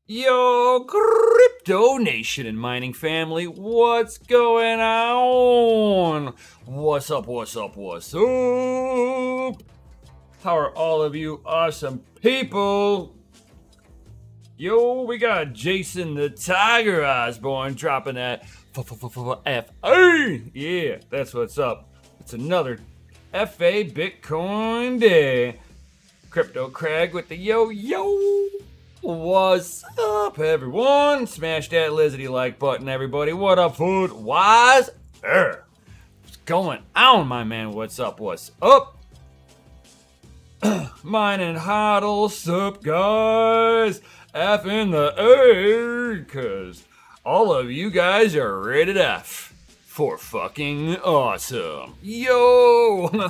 Yo, Crypto Nation and mining family, what's going on? What's up, what's up, what's up? How are all of you awesome people? Yo, we got Jason the Tiger Osborne dropping that FA. Yeah, that's what's up. It's another FA Bitcoin day. Crypto Craig with the yo. What's up, everyone? Smash that lizardy like button, everybody. What up, food? Wise? What's going on, my man? What's up? What's up? Mining hodl, sup, guys? F in the A, cause all of you guys are rated F for fucking awesome. Yo!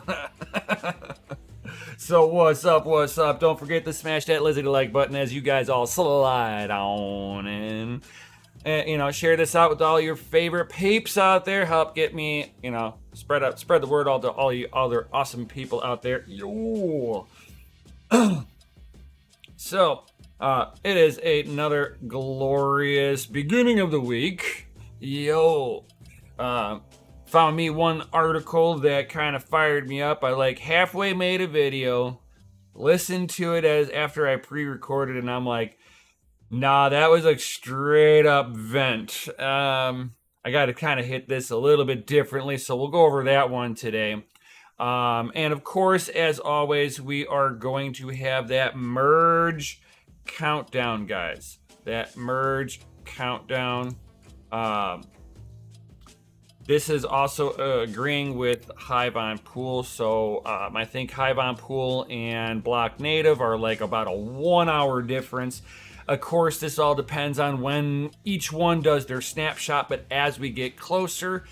So what's up, what's up? Don't forget to smash that lizardy like button as you guys all slide on in. And, share this out with all your favorite peeps out there. Help get me, spread the word out to all you other awesome people out there. Yo. So, it is another glorious beginning of the week. Yo. Found me one article that kind of fired me up. I like halfway made a video, listened to it as after I pre-recorded, and I'm like, nah, that was a straight up vent. I got to kind of hit this a little bit differently, so we'll go over that one today. And of course, as always, we are going to have that merge countdown, guys. That merge countdown. This is also agreeing with Hive on Pool. So I think Hive on Pool and Block Native are like about a 1 hour difference. Of course, this all depends on when each one does their snapshot. But as we get closer,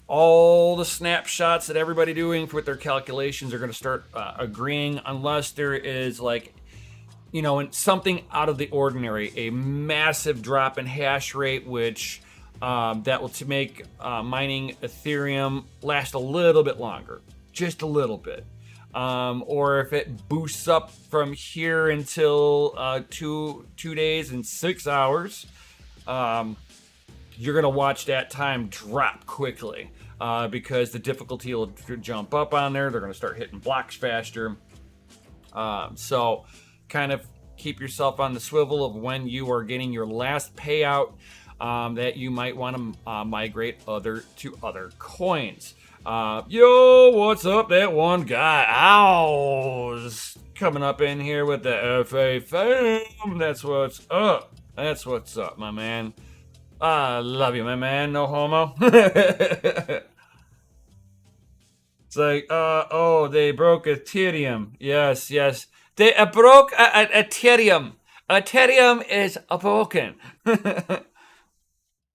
all the snapshots that everybody doing with their calculations are going to start agreeing, unless there is like, something out of the ordinary, a massive drop in hash rate, which that will make mining Ethereum last a little bit longer, just a little bit. Or if it boosts up from here until 2 days and 6 hours, you're gonna watch that time drop quickly because the difficulty will jump up on there. They're gonna start hitting blocks faster. So kind of keep yourself on the swivel of when you are getting your last payout. That you might want to migrate to other coins. Yo, what's up? That one guy, Owls, coming up in here with the FA fam. That's what's up. That's what's up, my man. I love you, my man. No homo. It's like, they broke Ethereum. Yes. They broke Ethereum. Ethereum is broken.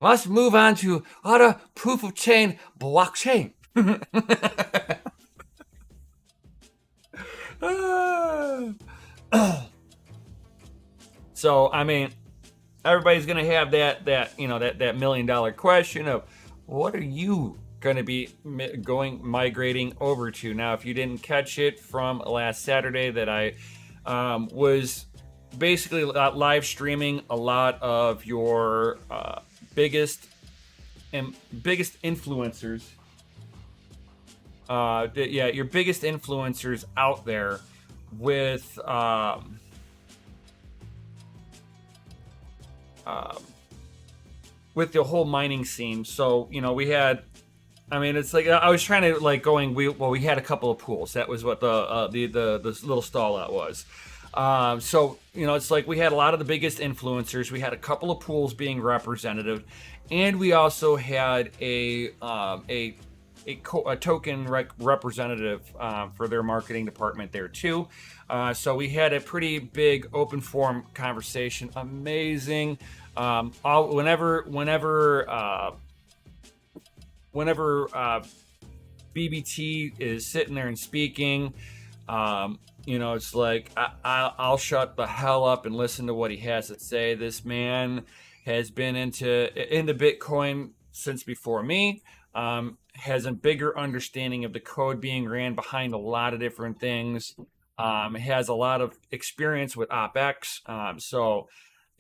Must move on to other proof of chain blockchain. So, I mean, everybody's gonna have that $1 million question of what are you gonna be migrating over to. Now, if you didn't catch it from last Saturday, that I was basically live streaming a lot of your biggest influencers. Your biggest influencers out there with the whole mining scene. So we had. I mean, it's like I was trying to like going. We had a couple of pools. That was what the little stall out was. So it's like we had a lot of the biggest influencers. We had a couple of pools being representative, and we also had a token representative for their marketing department there too. So we had a pretty big open forum conversation. Amazing. Whenever BBT is sitting there and speaking. It's like I'll shut the hell up and listen to what he has to say. This man has been into Bitcoin since before me. Has a bigger understanding of the code being ran behind a lot of different things. Has a lot of experience with OpEx. So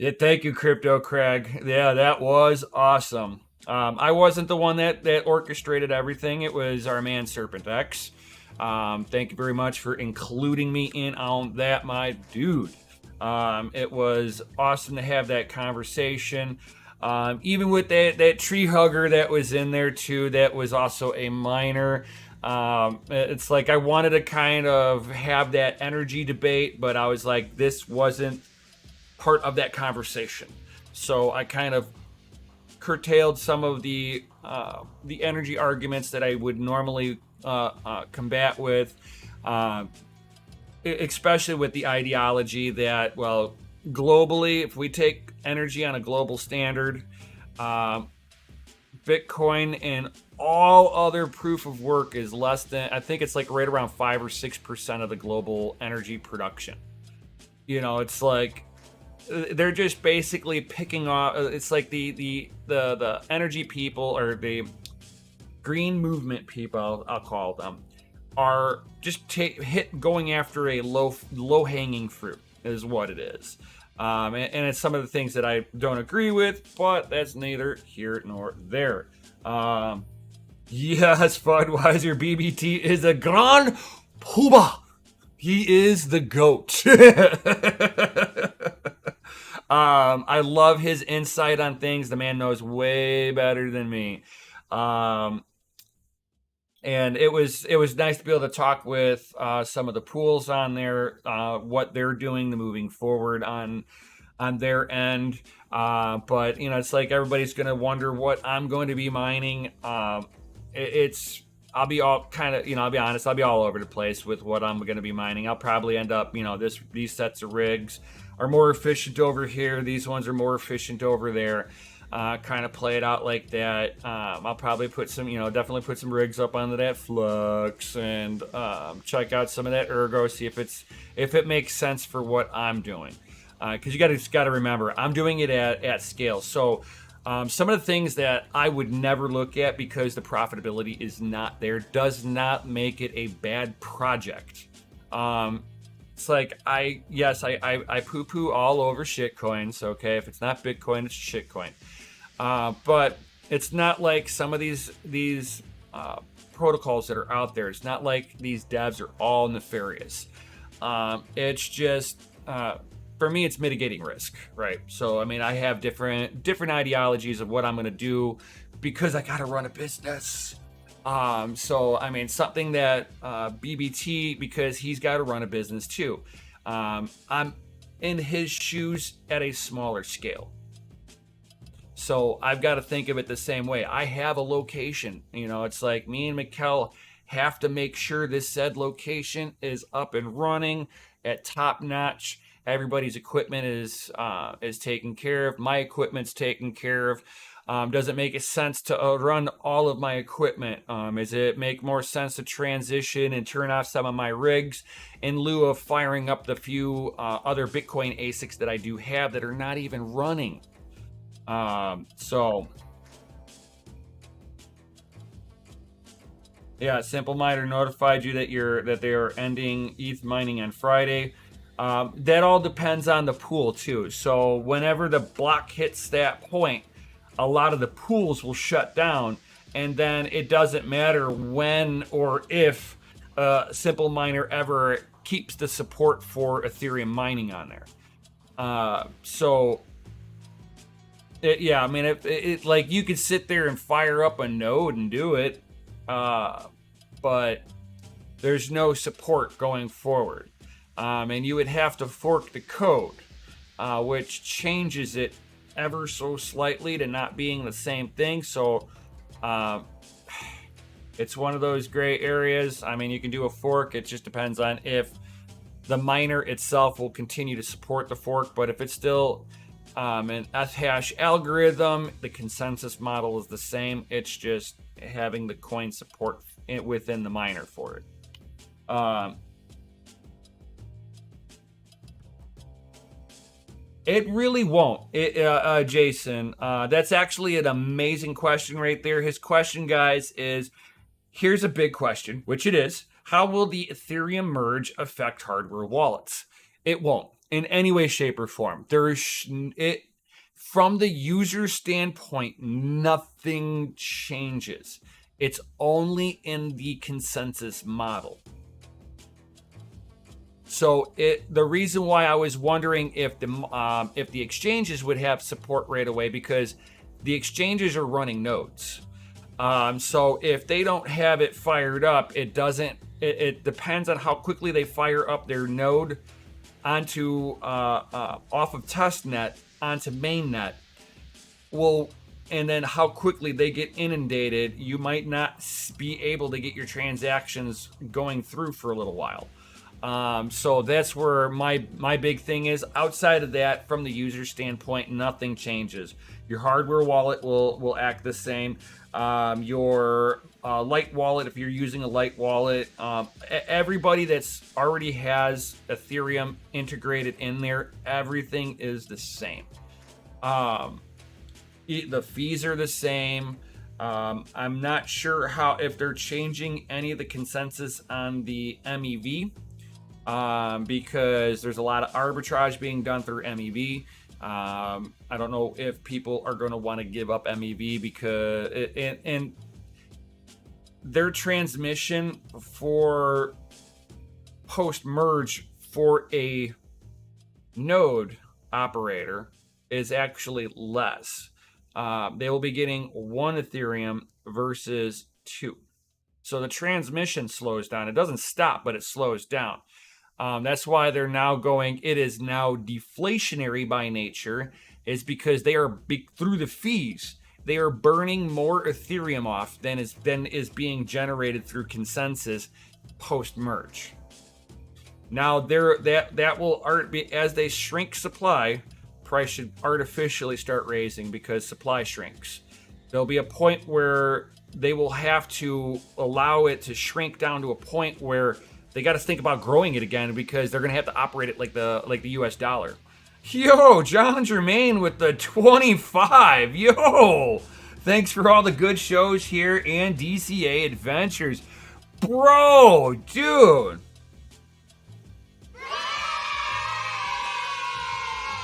Yeah, thank you, Crypto Craig. Yeah, that was awesome. I wasn't the one that orchestrated everything. It was our man Serpent X. Thank you very much for including me in on that, my dude. It was awesome to have that conversation. Even with that tree hugger that was in there too, that was also a miner. It's like I wanted to kind of have that energy debate, but I was like, this wasn't part of that conversation. So I kind of curtailed some of the energy arguments that I would normally combat with, especially with the ideology that, well, globally, if we take energy on a global standard, Bitcoin and all other proof of work is less than, I think it's like right around 5 or 6% of the global energy production. You know, it's like they're just basically picking off. It's like the energy people, or the green movement people, I'll call them, are just going after a low hanging fruit is what it is. And it's some of the things that I don't agree with, but that's neither here nor there. Yes, Budweiser BBT is a grand poobah. He is the GOAT. I love his insight on things. The man knows way better than me. And it was nice to be able to talk with some of the pools on there, what they're doing, the moving forward on their end. But you know, it's like everybody's going to wonder what I'm going to be mining. I'll be all kind of, I'll be honest, I'll be all over the place with what I'm going to be mining. I'll probably end up, these sets of rigs are more efficient over here. These ones are more efficient over there. Kind of play it out like that. I'll probably put some, definitely put some rigs up onto that Flux and check out some of that Ergo, see if it makes sense for what I'm doing. Because you got to remember, I'm doing it at scale. So some of the things that I would never look at because the profitability is not there does not make it a bad project. It's like I poo-poo all over shitcoins. Okay, if it's not Bitcoin, it's shitcoin. But it's not like some of these protocols that are out there. It's not like these devs are all nefarious. It's just for me, it's mitigating risk, right? So I mean, I have different ideologies of what I'm going to do because I got to run a business. So I mean, something that BBT, because he's got to run a business too. I'm in his shoes at a smaller scale. So I've got to think of it the same way. I have a location. It's like me and Mikkel have to make sure this said location is up and running at top notch. Everybody's equipment is taken care of. My equipment's taken care of. Does it make sense to run all of my equipment? Does it make more sense to transition and turn off some of my rigs in lieu of firing up the few other Bitcoin ASICs that I do have that are not even running? So yeah, Simple Miner notified you that they are ending ETH mining on Friday. That all depends on the pool too. So whenever the block hits that point, a lot of the pools will shut down, and then it doesn't matter when or if Simple Miner ever keeps the support for Ethereum mining on there. It like you could sit there and fire up a node and do it, but there's no support going forward. And you would have to fork the code, which changes it ever so slightly to not being the same thing. So it's one of those gray areas. I mean, you can do a fork. It just depends on if the miner itself will continue to support the fork. But if it's still an Ethash algorithm, the consensus model is the same. It's just having the coin support within the miner for it. It really won't, Jason. That's actually an amazing question right there. His question, guys, is here's a big question, which it is. How will the Ethereum merge affect hardware wallets? It won't. in any way, shape, or form. It from the user standpoint, nothing changes. It's only in the consensus model. So the reason why I was wondering if the exchanges would have support right away, because the exchanges are running nodes. So if they don't have it fired up, it doesn't. It depends on how quickly they fire up their node onto off of testnet onto mainnet. Well, and then how quickly they get inundated, you might not be able to get your transactions going through for a little while. So that's where my big thing is. Outside of that, from the user standpoint, nothing changes. Your hardware wallet will act the same. Your light wallet, if you're using a light wallet, everybody that's already has Ethereum integrated in there, everything is the same. The fees are the same. I'm not sure if they're changing any of the consensus on the MEV. Because there's a lot of arbitrage being done through MEV. I don't know if people are going to want to give up MEV because and their transmission for post merge for a node operator is actually less. They will be getting 1 Ethereum versus 2. So the transmission slows down. It doesn't stop, but it slows down. That's why they're now going, it is now deflationary by nature, is because they are, through the fees, they are burning more Ethereum off than is being generated through consensus post-merge. Now, that will, as they shrink supply, price should artificially start raising because supply shrinks. There'll be a point where they will have to allow it to shrink down to a point where they got to think about growing it again because they're going to have to operate it like the US dollar. Yo, John Germain with the 25. Yo, thanks for all the good shows here and DCA Adventures. Bro, dude.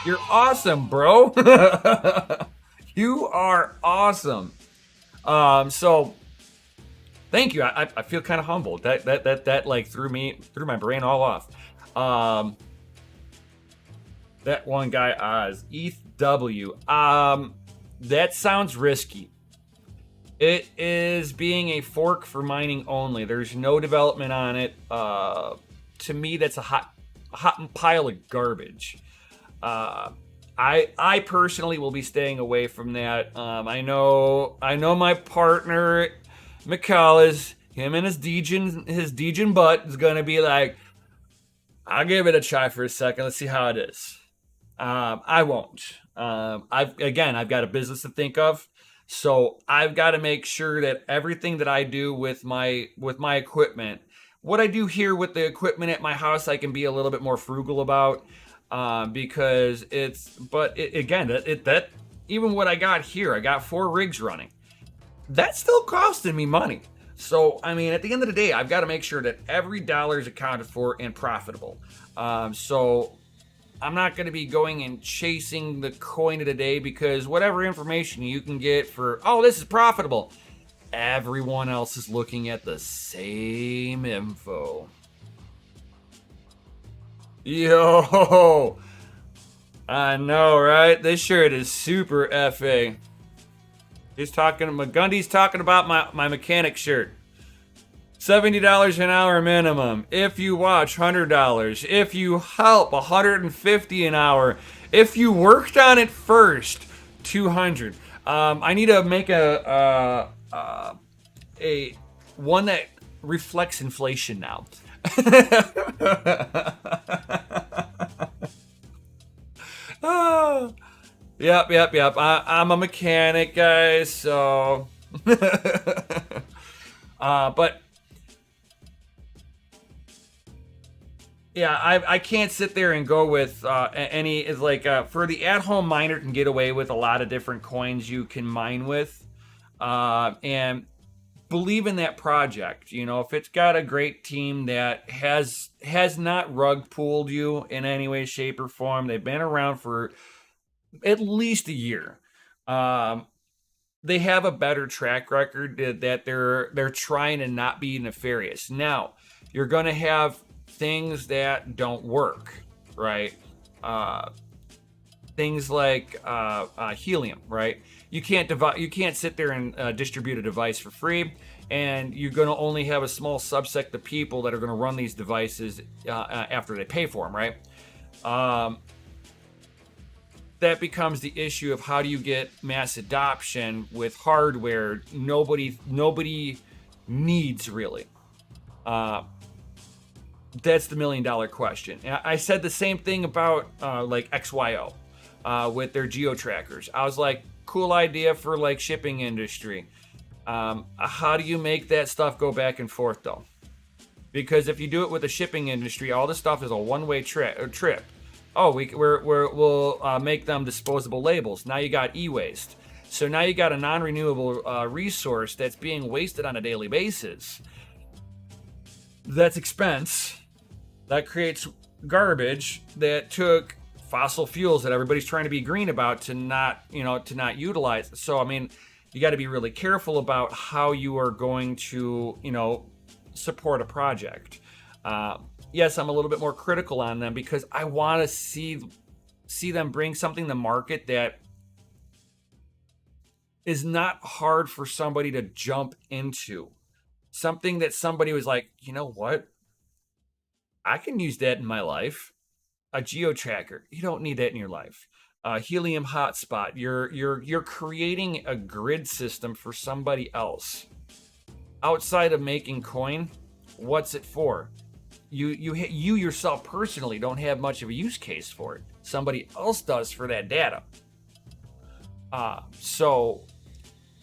You're awesome, bro. You are awesome. So thank you. I feel kind of humbled. That like threw my brain all off. That one guy, Oz, ETHW. That sounds risky. It is being a fork for mining only. There's no development on it. To me, that's a hot pile of garbage. I personally will be staying away from that. I know my partner McCall him and his Degen butt is gonna be like, I'll give it a try for a second. Let's see how it is. I won't. I've got a business to think of, so I've got to make sure that everything that I do with my equipment, what I do here with the equipment at my house, I can be a little bit more frugal about, because that even what I got here, I got 4 rigs running. That's still costing me money. So, I mean, at the end of the day, I've got to make sure that every dollar is accounted for and profitable. So I'm not going to be going and chasing the coin of the day, because whatever information you can get for, oh, this is profitable, everyone else is looking at the same info. Yo, I know, right? This shirt is super FA. Gundy's talking about my mechanic shirt. $70 an hour minimum. If you watch, $100. If you help, $150 an hour. If you worked on it first, $200. I need to make a one that reflects inflation now. Oh, yep. I'm a mechanic, guys. So, but. Yeah, I can't sit there and go with any. Is like for the at-home miner can get away with a lot of different coins you can mine with, and believe in that project. You know, if it's got a great team that has not rug pulled you in any way, shape, or form, they've been around for at least a year. Um, they have a better track record that they're trying to not be nefarious. Now, you're going to have things that don't work, right? Uh, Things like helium, right? You can't sit there and distribute a device for free, and you're going to only have a small subset of people that are going to run these devices after they pay for them, right? Um, that becomes the issue of how do you get mass adoption with hardware nobody needs really. Uh, that's the $1 million question. I said the same thing about like XYO with their geo trackers. I was like, cool idea for like shipping industry. How do you make that stuff go back and forth though? Because if you do it with the shipping industry, all this stuff is a one-way trip. Oh, we'll make them disposable labels. Now you got e-waste. So now you got a non-renewable resource that's being wasted on a daily basis. That's expense. That creates garbage that took fossil fuels that everybody's trying to be green about to not utilize. So I mean, you got to be really careful about how you are going to, support a project. Yes, I'm a little bit more critical on them because I want to see them bring something to market that is not hard for somebody to jump into. Something that somebody was like, you know what? I can use that in my life. A geo tracker. You don't need that in your life. Helium hotspot. You're creating a grid system for somebody else. Outside of making coin, what's it for? You yourself personally don't have much of a use case for it. Somebody else does for that data. So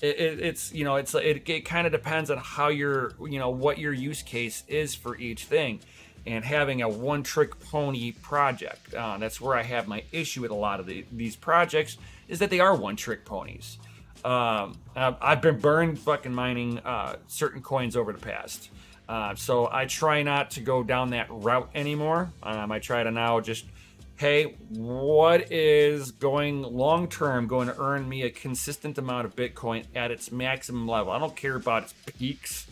it kind of depends on how what your use case is for each thing. And having a one-trick pony project, that's where I have my issue with a lot of these projects, is that they are one-trick ponies. I've been burned fucking mining certain coins over the past. So I try not to go down that route anymore. I try to now just, hey, what is going long-term going to earn me a consistent amount of Bitcoin at its maximum level? I don't care about its peaks.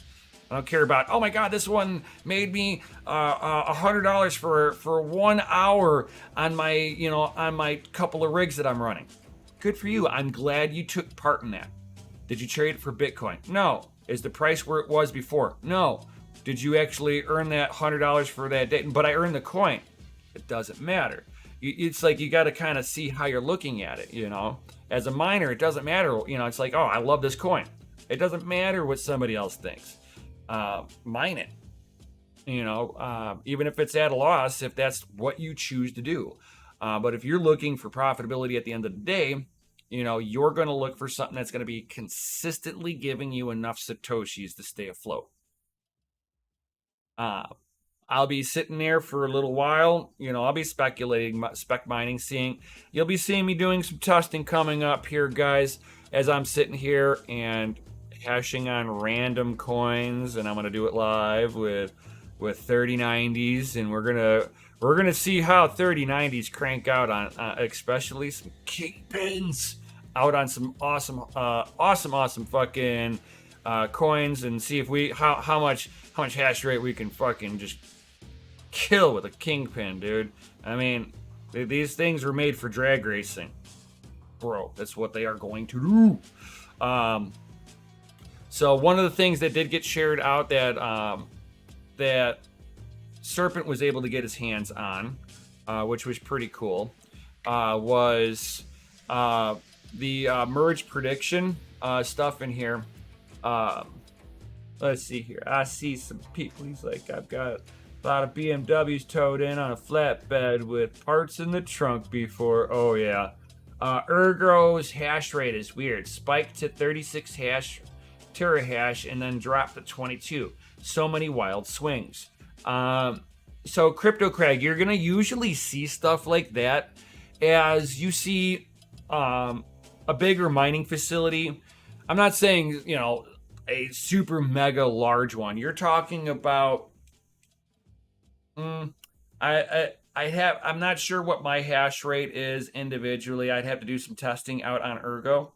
I don't care about, oh my God, this one made me $100 for 1 hour on my couple of rigs that I'm running. Good for you. I'm glad you took part in that. Did you trade it for Bitcoin? No. Is the price where it was before? No. Did you actually earn that $100 for that day? But I earned the coin. It doesn't matter. It's like you got to kind of see how you're looking at it, As a miner, it doesn't matter. It's like, oh, I love this coin. It doesn't matter what somebody else thinks. Mine it. Even if it's at a loss, if that's what you choose to do. But if you're looking for profitability at the end of the day, you're going to look for something that's going to be consistently giving you enough Satoshis to stay afloat. I'll be sitting there for a little while. I'll be speculating, spec mining, you'll be seeing me doing some testing coming up here, guys, as I'm sitting here and hashing on random coins, and I'm gonna do it live with 3090s, and we're gonna see how 3090s crank out on especially some kingpins out on some awesome fucking coins, and see if how much hash rate we can fucking just kill with a kingpin, dude. I mean, these things were made for drag racing, bro. That's what they are going to do. So one of the things that did get shared out that Serpent was able to get his hands on, which was pretty cool, was the merge prediction stuff in here. Let's see here. I see some people. He's like, I've got a lot of BMWs towed in on a flatbed with parts in the trunk before. Oh yeah. Ergo's hash rate is weird. Spiked to 36 terahash and then dropped to 22. So many wild swings. So Crypto Crag, you're gonna usually see stuff like that as you see a bigger mining facility. I'm not saying a super mega large one. You're talking about mm, I'm not sure what my hash rate is individually. I'd have to do some testing out on Ergo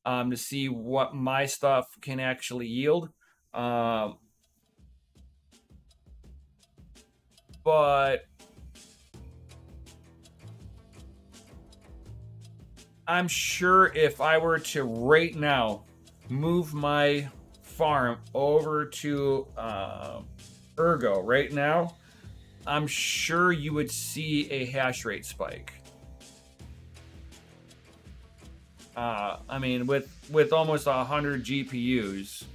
to see what my stuff can actually yield. Um, but I'm sure if I were to right now move my farm over to Ergo right now, I'm sure you would see a hash rate spike. I mean, with almost 100 GPUs,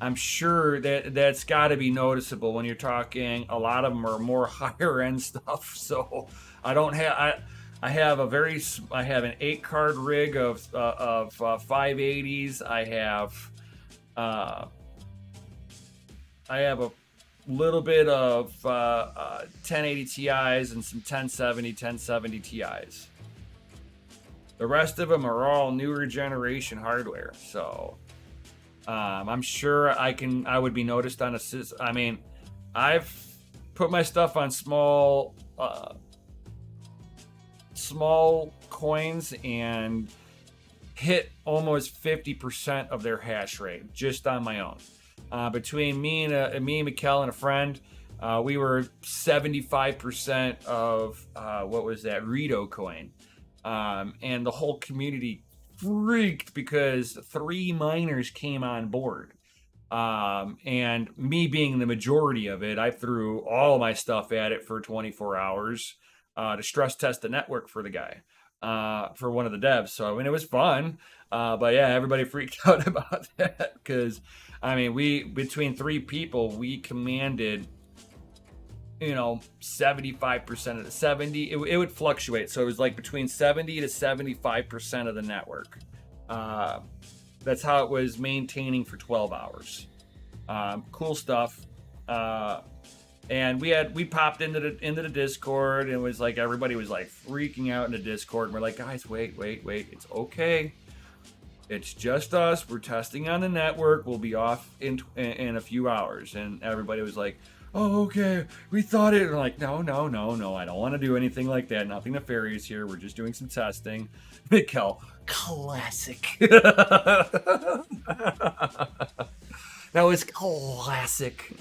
I'm sure that that's got to be noticeable when you're talking. A lot of them are more higher end stuff. So I don't have I have a very I have an 8 card rig of 580s. Uh, I have a little bit of 1080 Ti's and some 1070 Ti's. The rest of them are all newer generation hardware. So I'm sure I would be noticed on a. I mean, I've put my stuff on small coins and hit almost 50% of their hash rate just on my own. Between me and Mikkel and a friend, we were 75% of what was that Rito coin, and the whole community freaked because 3 miners came on board. And me being the majority of it, I threw all my stuff at it for 24 hours to stress test the network for the guy, for one of the devs. So I mean, it was fun, but yeah, everybody freaked out about that because I mean, between 3 people, we commanded 75% of the 70. It would fluctuate, so it was like between 70 to 75% of the network. That's how it was maintaining for 12 hours. Cool stuff. And we popped into the Discord, and it was like everybody was like freaking out in the Discord. And we're like, guys, wait, it's okay. It's just us. We're testing on the network. We'll be off in a few hours. And everybody was like, oh, okay. We thought it. And like, no. I don't want to do anything like that. Nothing nefarious here. We're just doing some testing. Mikkel, classic. That was classic.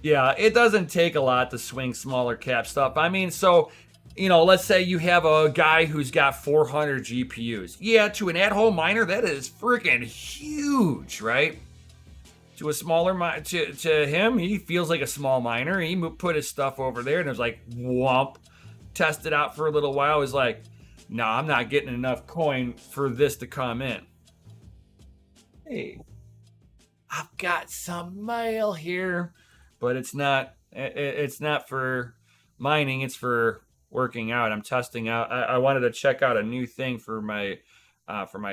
Yeah, it doesn't take a lot to swing smaller cap stuff. I mean, so, let's say you have a guy who's got 400 GPUs. Yeah, to an at-home miner, that is freaking huge, right? To a smaller miner, to him, he feels like a small miner. He put his stuff over there and it was like, whomp. Tested out for a little while. It was like, no, I'm not getting enough coin for this to come in. Hey, I've got some mail here, but it's not for mining. It's for working out. I'm testing out. I wanted to check out a new thing for my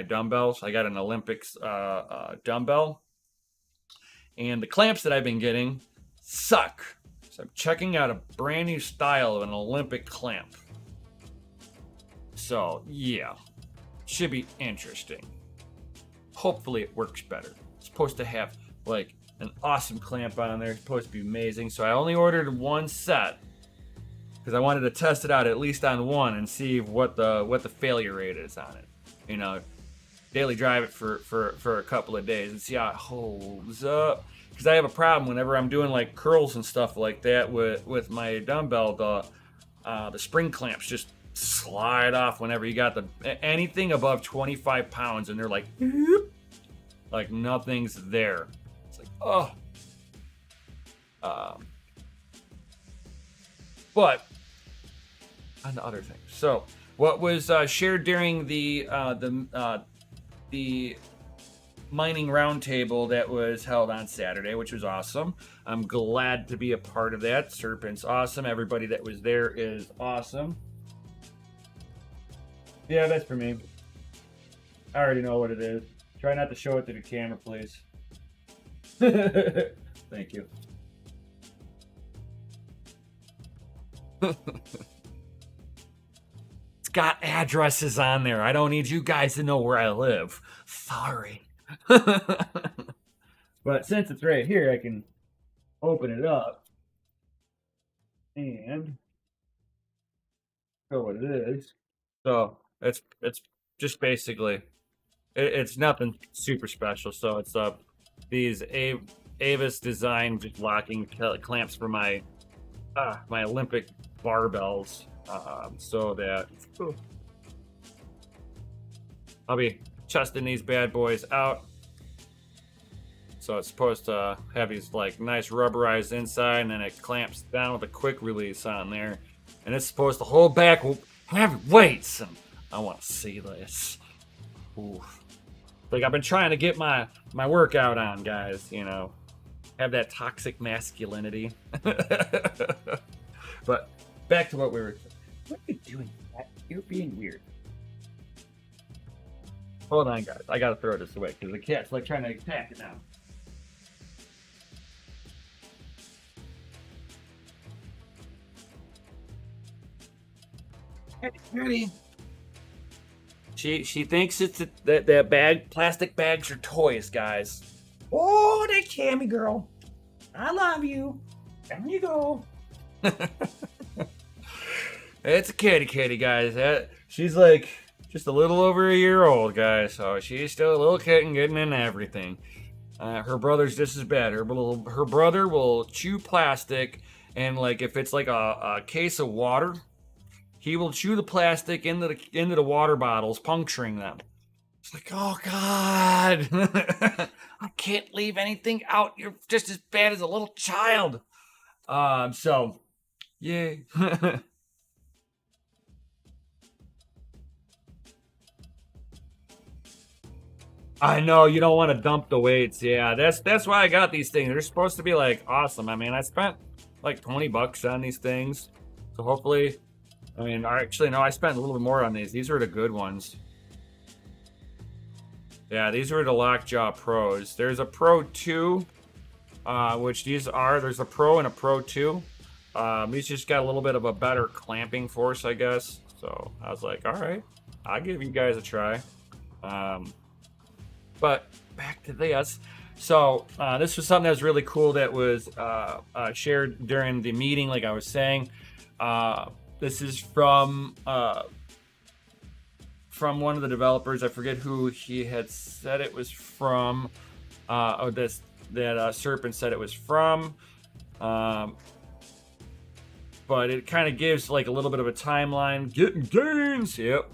dumbbells. I got an Olympics dumbbell, and the clamps that I've been getting suck. So I'm checking out a brand new style of an Olympic clamp. So yeah, should be interesting. Hopefully it works better. It's supposed to have like an awesome clamp on there. It's supposed to be amazing. So I only ordered one set because I wanted to test it out at least on one and see what the failure rate is on it. Daily drive it for a couple of days and see how it holds up. Because I have a problem whenever I'm doing like curls and stuff like that with my dumbbell. The spring clamps just slide off whenever you got anything above 25 pounds, and they're like nothing's there. It's like, oh. But on the other thing, so what was shared during the mining roundtable that was held on Saturday, which was awesome. I'm glad to be a part of that. Serpent's awesome. Everybody that was there is awesome. Yeah, that's for me. I already know what it is. Try not to show it to the camera, please. Thank you. got addresses on there. I don't need you guys to know where I live. Sorry. But since it's right here, I can open it up and show what it is. So it's just basically it's nothing super special. So it's these Avis design locking clamps for my my Olympic barbells, so that I'll be testing these bad boys out. So it's supposed to have these like nice rubberized inside, and then it clamps down with a quick release on there, and it's supposed to hold back heavy weights. And I want to see this. Ooh. Like I've been trying to get my workout on, guys. You know, have that toxic masculinity. But back to what we were. What are you doing? You're being weird. Hold on, guys. I gotta throw this away because the cat's like trying to attack it now. Ready? She thinks it's that bag. Plastic bags are toys, guys. Oh, that Cammy girl. I love you. Down you go. It's a kitty, guys. She's like just a little over a year old, guys. So she's still a little kitten getting into everything. Her brother's just as bad. Her brother will chew plastic, and like if it's like a case of water, he will chew the plastic into the water bottles, puncturing them. It's like, oh God, I can't leave anything out. You're just as bad as a little child. So, yay. I know you don't want to dump the weights. Yeah, that's why I got these things. They're supposed to be like awesome. I mean, I spent like $20 on these things, so hopefully. I mean, actually, no, I spent a little bit more on these. These are the good ones. Yeah, these are the Lockjaw Pros. There's a Pro 2, which these are. There's a Pro and a Pro 2. These just got a little bit of a better clamping force, I guess. So I was like, all right, I'll give you guys a try. But back to this. So this was something that was really cool that was shared during the meeting, like I was saying. This is from one of the developers. I forget who he had said it was from. Serpent said it was from. But it kind of gives like a little bit of a timeline. Getting gains. Yep.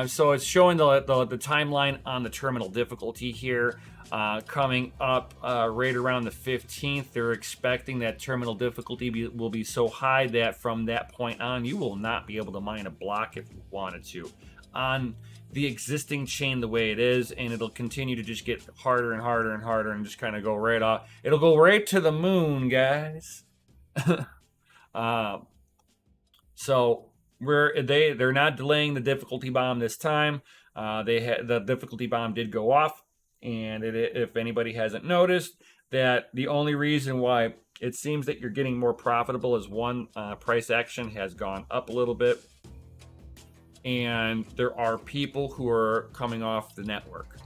So it's showing the timeline on the terminal difficulty here. Coming up right around the 15th, they're expecting that terminal difficulty will be so high that from that point on, you will not be able to mine a block if you wanted to on the existing chain the way it is, and it'll continue to just get harder and harder and harder and just kind of go right off. It'll go right to the moon, guys. So they're not delaying the difficulty bomb this time. The difficulty bomb did go off. And if anybody hasn't noticed, that the only reason why it seems that you're getting more profitable is one, price action has gone up a little bit. And there are people who are coming off the network,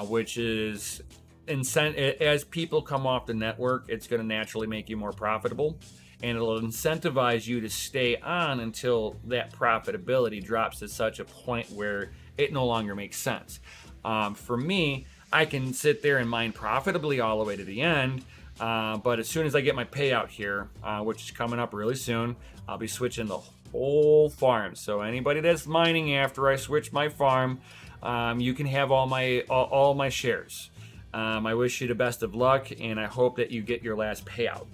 which is as people come off the network, it's going to naturally make you more profitable. And it'll incentivize you to stay on until that profitability drops to such a point where it no longer makes sense. For me, I can sit there and mine profitably all the way to the end, but as soon as I get my payout here, which is coming up really soon, I'll be switching the whole farm. So anybody that's mining after I switch my farm, you can have all my shares. I wish you the best of luck, and I hope that you get your last payout.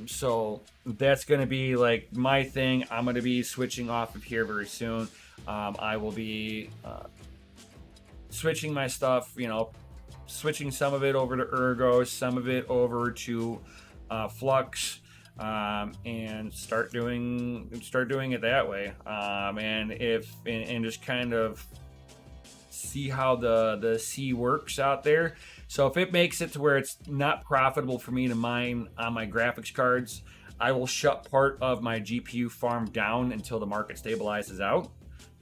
So that's going to be like my thing. I'm going to be switching off of here very soon. I will be switching my stuff, switching some of it over to Ergo, some of it over to Flux, and start doing it that way. And just kind of see how the C works out there. So if it makes it to where it's not profitable for me to mine on my graphics cards, I will shut part of my GPU farm down until the market stabilizes out.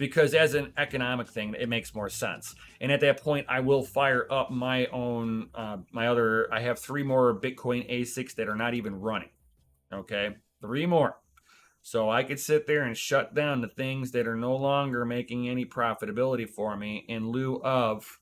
because as an economic thing, it makes more sense. And at that point, I will fire up my own, I have 3 more Bitcoin ASICs that are not even running. Okay, 3 more. So I could sit there and shut down the things that are no longer making any profitability for me in lieu of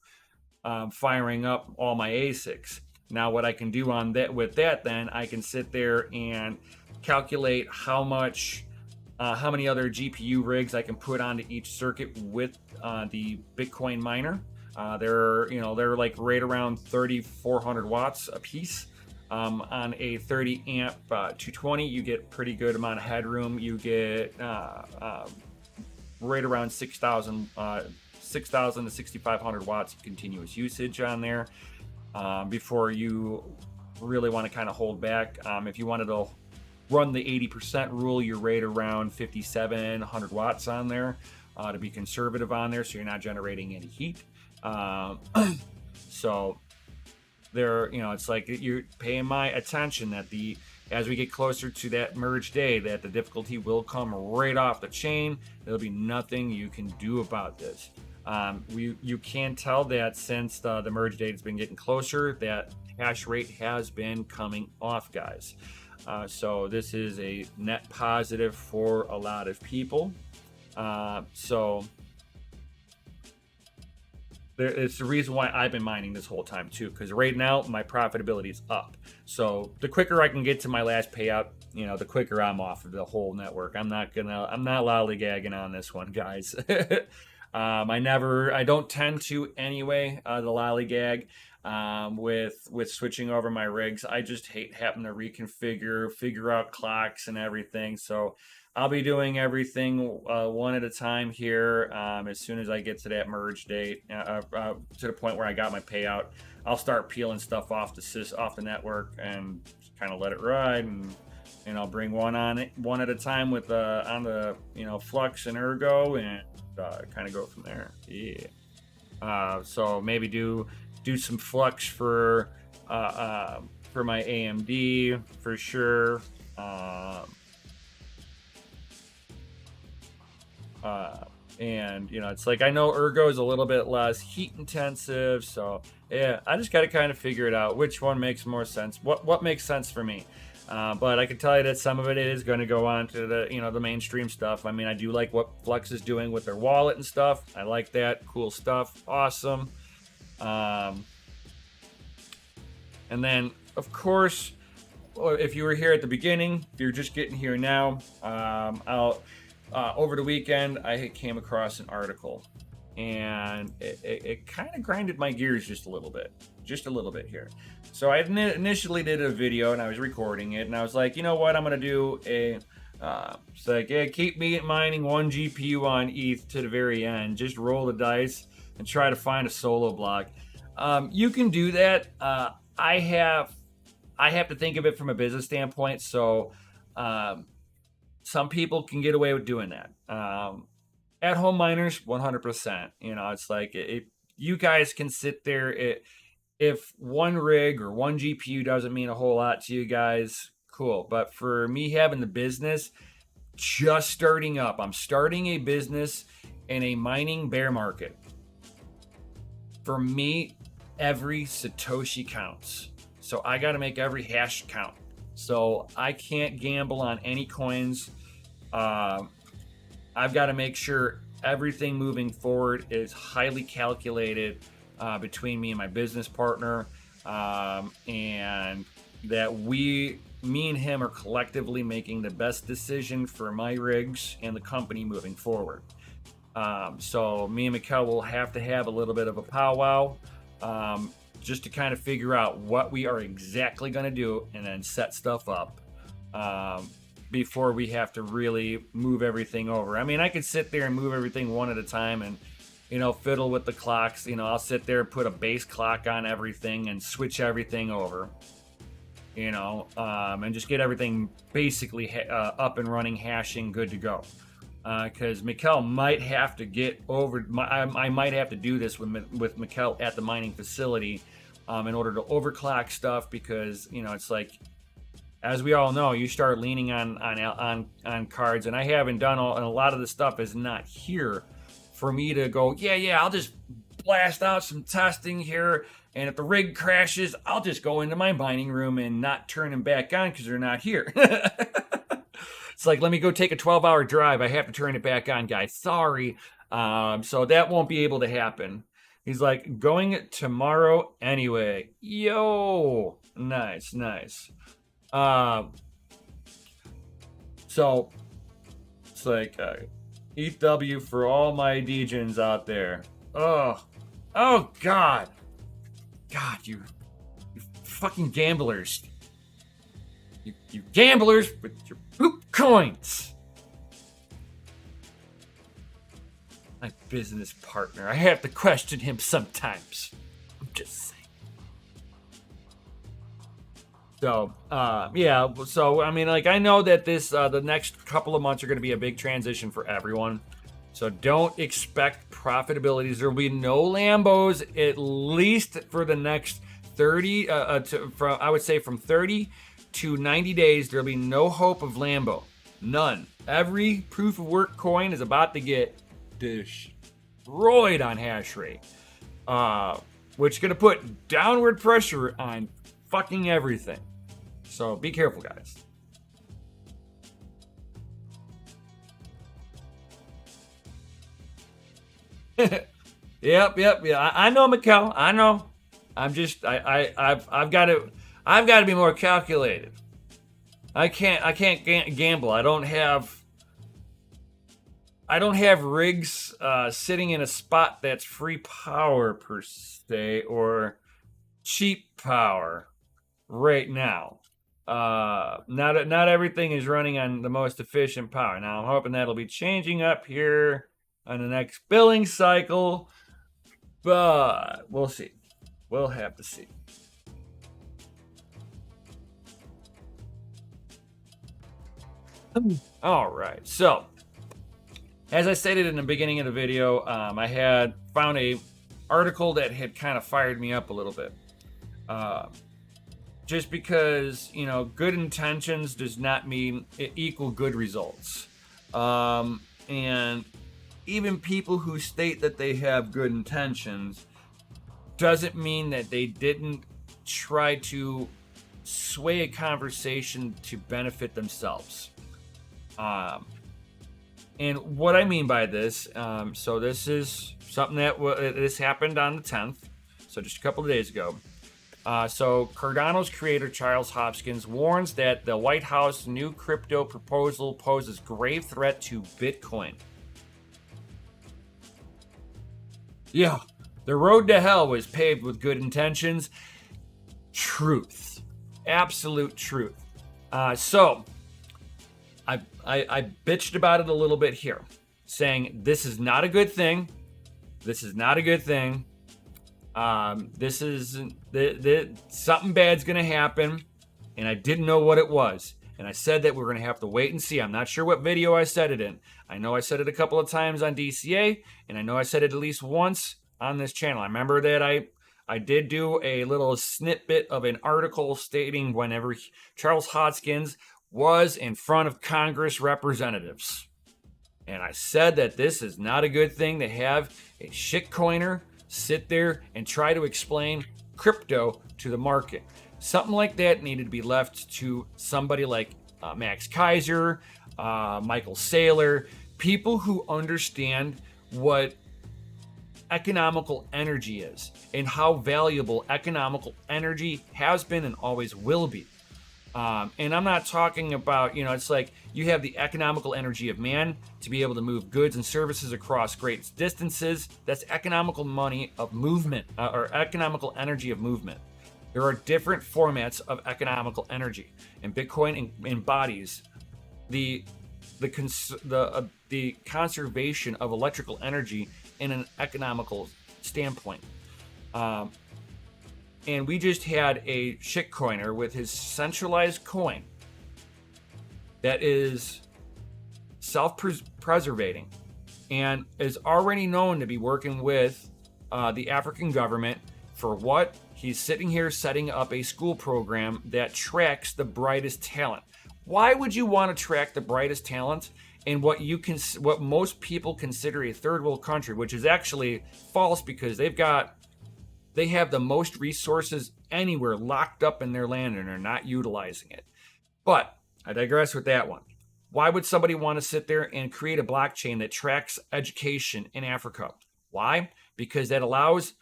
firing up all my ASICs. Now, what I can do on that with that, then I can sit there and calculate how many other GPU rigs I can put onto each circuit with the Bitcoin miner. They're like right around 3,400 watts a piece. On a 30 amp 220, you get pretty good amount of headroom. You get right around 6,000 to 6,500 watts of continuous usage on there before you really want to kind of hold back. If you wanted to run the 80% rule, you're right around 5,700 watts on there to be conservative on there, so you're not generating any heat. So there, it's like you're paying my attention that as we get closer to that merge day, that the difficulty will come right off the chain. There'll be nothing you can do about this. You can tell that since the merge date has been getting closer, that hash rate has been coming off, guys. So this is a net positive for a lot of people. It's the reason why I've been mining this whole time too, because right now my profitability is up. So the quicker I can get to my last payout, the quicker I'm off of the whole network. I'm not lollygagging on this one, guys. I don't tend to anyway, the lollygag with switching over my rigs. I just hate having to figure out clocks and everything. So I'll be doing everything one at a time here. As soon as I get to that merge date, to the point where I got my payout, I'll start peeling stuff off the network and kind of let it ride, and I'll bring one at a time with on the Flux and Ergo, and kind of go from there. Yeah. So maybe do some Flux for my AMD for sure. And it's like, I know Ergo is a little bit less heat intensive, so yeah, I just got to kind of figure it out which one makes more sense, what makes sense for me. But I can tell you that some of it is going to go on to the mainstream stuff. I mean, I do like what Flux is doing with their wallet and stuff. I like that. Cool stuff. Awesome. And then, of course, if you were here at the beginning, if you're just getting here now, over the weekend, I came across an article, and it kind of grinded my gears just a little bit here. So I initially did a video, and I was recording it, and I was like, you know what, I'm going to do it's like, yeah, keep me mining 1 GPU on ETH to the very end. Just roll the dice and try to find a solo block. You can do that. I have to think of it from a business standpoint, so some people can get away with doing that. At-home miners, 100%. It's like, you guys can sit there. If 1 rig or 1 GPU doesn't mean a whole lot to you guys, cool. But for me having the business just starting up, I'm starting a business in a mining bear market. For me, every Satoshi counts. So I got to make every hash count. So I can't gamble on any coins. I've got to make sure everything moving forward is highly calculated between me and my business partner, and that me and him are collectively making the best decision for my rigs and the company moving forward. So me and Mikkel will have to have a little bit of a powwow just to kind of figure out what we are exactly going to do, and then set stuff up before we have to really move everything over. I mean, I could sit there and move everything one at a time and fiddle with the clocks. I'll sit there and put a base clock on everything and switch everything over, and just get everything basically up and running, hashing, good to go. Because Mikkel might have to get over, I might have to do this with Mikkel at the mining facility in order to overclock stuff, because, it's like, as we all know, you start leaning on cards, and I haven't done and a lot of the stuff is not here for me to go, yeah, I'll just blast out some testing here. And if the rig crashes, I'll just go into my mining room and not turn them back on because they're not here. It's like, let me go take a 12-hour drive. I have to turn it back on, guys. Sorry. So that won't be able to happen. He's like, going tomorrow anyway. Yo, nice. So it's like, EW for all my DJs out there. Oh, God, you fucking gamblers. You gamblers with your poop coins. My business partner. I have to question him sometimes. I'm just saying. So, yeah. So, I mean, like, I know that this, the next couple of months are going to be a big transition for everyone. So don't expect profitabilities. There will be no Lambos at least for the next 30, I would say from 30 to 90 days. There'll be no hope of Lambo. None. Every proof of work coin is about to get destroyed on hash rate, which is going to put downward pressure on fucking everything. So be careful, guys. Yep. Yeah, I know, Mikkel. I know. I'm just, I've got to be more calculated. I can't gamble. I don't have rigs sitting in a spot that's free power per se or cheap power right now. Not everything is running on the most efficient power. Now I'm hoping that'll be changing up here on the next billing cycle, but we'll see. We'll have to see. All right, so as I stated in the beginning of the video, I had found a article that had kind of fired me up a little bit. Just because, good intentions does not mean equal good results. And even people who state that they have good intentions doesn't mean that they didn't try to sway a conversation to benefit themselves. And what I mean by this, so this is something that this happened on the 10th, so just a couple of days ago. So Cardano's creator, Charles Hopkins, warns that the White House new crypto proposal poses grave threat to Bitcoin. Yeah, the road to hell was paved with good intentions. Truth. Absolute truth. So I bitched about it a little bit here, saying this is not a good thing. This is not a good thing. This is something bad's gonna happen, and I didn't know what it was. And I said that we're gonna have to wait and see. I'm not sure what video I said it in. I know I said it a couple of times on DCA, and I know I said it at least once on this channel. I remember that I did do a little snippet of an article stating whenever Charles Hopkins was in front of Congress representatives. And I said that this is not a good thing to have a shitcoiner sit there and try to explain crypto to the market. Something like that needed to be left to somebody like Max Kaiser, Michael Saylor, people who understand what economical energy is and how valuable economical energy has been and always will be. And I'm not talking about, it's like you have the economical energy of man to be able to move goods and services across great distances. That's economical money of movement, or economical energy of movement. There are different formats of economical energy, and Bitcoin embodies the conservation of electrical energy in an economical standpoint. And we just had a shitcoiner with his centralized coin that is self-preservating and is already known to be working with the African government for what? He's sitting here setting up a school program that tracks the brightest talent. Why would you want to track the brightest talent in what most people consider a third world country, which is actually false because they have the most resources anywhere locked up in their land and are not utilizing it. But I digress with that one. Why would somebody want to sit there and create a blockchain that tracks education in Africa? Why? Because that allows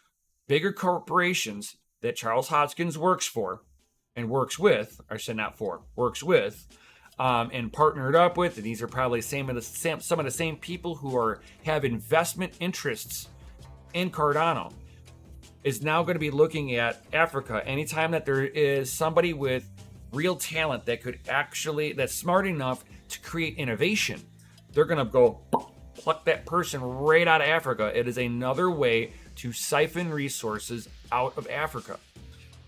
bigger corporations that Charles Hoskinson works for and works with, or said not for, works with, and partnered up with, and these are probably some of the same people who have investment interests in Cardano, is now going to be looking at Africa anytime that there is somebody with real talent that's smart enough to create innovation. They're going to go pluck that person right out of Africa. It is another way to siphon resources out of Africa.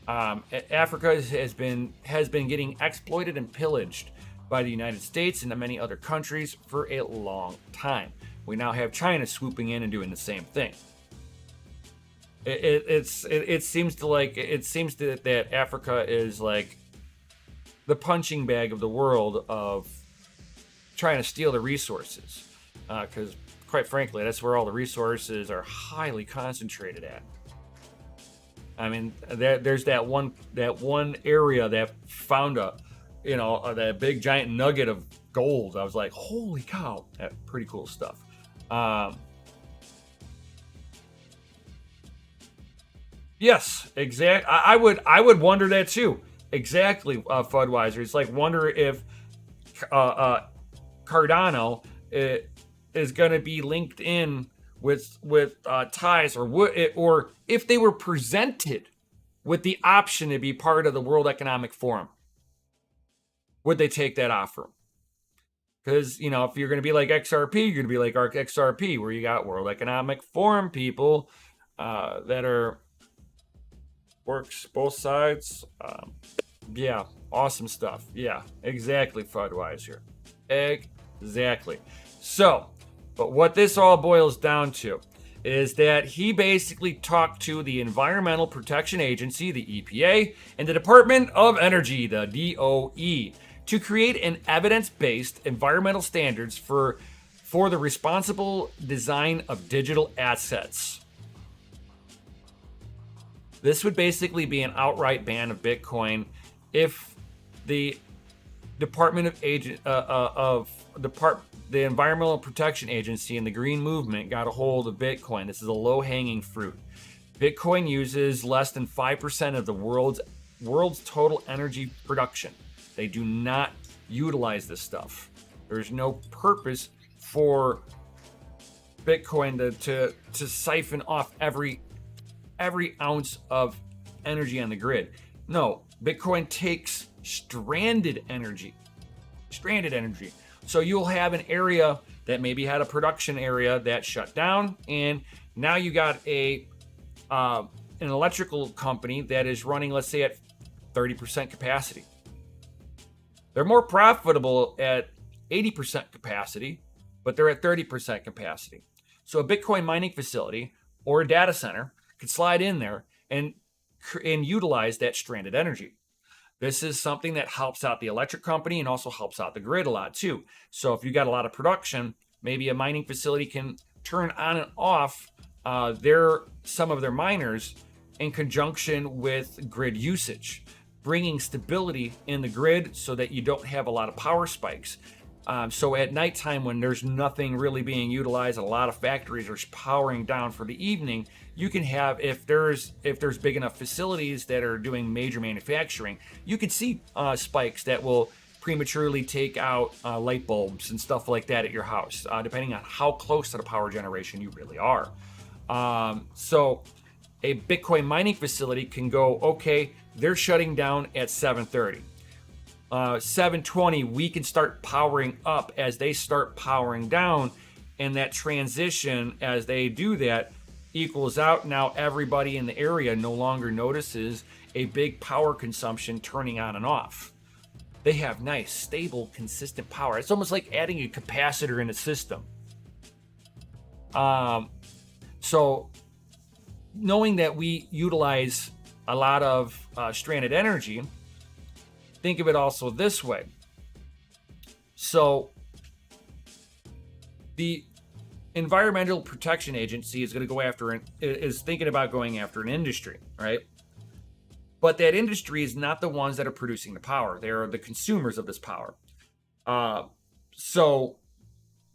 Africa has been getting exploited and pillaged by the United States and many other countries for a long time. We now have China swooping in and doing the same thing. It seems that Africa is like the punching bag of the world of trying to steal the resources, because quite frankly, that's where all the resources are highly concentrated at. I mean, there's that one area that found that big giant nugget of gold. I was like, holy cow, that pretty cool stuff. Yes, exactly. I would wonder that too. Exactly, Fudweiser. It's like wonder if Cardano is going to be linked in with ties, or if they were presented with the option to be part of the World Economic Forum, would they take that offer? Because, if you're going to be like XRP, you're going to be like XRP, where you got World Economic Forum people that works both sides. Yeah, awesome stuff. Yeah, exactly, Fudweiser. Exactly. So, but what this all boils down to is that he basically talked to the Environmental Protection Agency, the EPA, and the Department of Energy, the DOE, to create an evidence-based environmental standards for the responsible design of digital assets. This would basically be an outright ban of Bitcoin if the the Environmental Protection Agency and the Green Movement got a hold of Bitcoin. This is a low-hanging fruit. Bitcoin uses less than 5% of the world's total energy production. They do not utilize this stuff. There's no purpose for Bitcoin to siphon off every ounce of energy on the grid. No, Bitcoin takes stranded energy. So you'll have an area that maybe had a production area that shut down, and now you got an electrical company that is running, let's say, at 30% capacity. They're more profitable at 80% capacity, but they're at 30% capacity. So a Bitcoin mining facility or a data center could slide in there and utilize that stranded energy. This is something that helps out the electric company and also helps out the grid a lot too. So if you got a lot of production, maybe a mining facility can turn on and off some of their miners in conjunction with grid usage, bringing stability in the grid so that you don't have a lot of power spikes. So at nighttime, when there's nothing really being utilized, a lot of factories are powering down for the evening, you can have, if there's big enough facilities that are doing major manufacturing, you could see spikes that will prematurely take out light bulbs and stuff like that at your house, depending on how close to the power generation you really are. So a Bitcoin mining facility can go, okay, they're shutting down at 7:30. 7:20, we can start powering up as they start powering down, and that transition as they do that equals out. Now everybody in the area no longer notices a big power consumption turning on and off. They have nice, stable, consistent power. It's almost like adding a capacitor in a system. So knowing that we utilize a lot of stranded energy, think of it also this way. So the Environmental Protection Agency is going to go after is thinking about going after an industry, right? But that industry is not the ones that are producing the power. They are the consumers of this power. So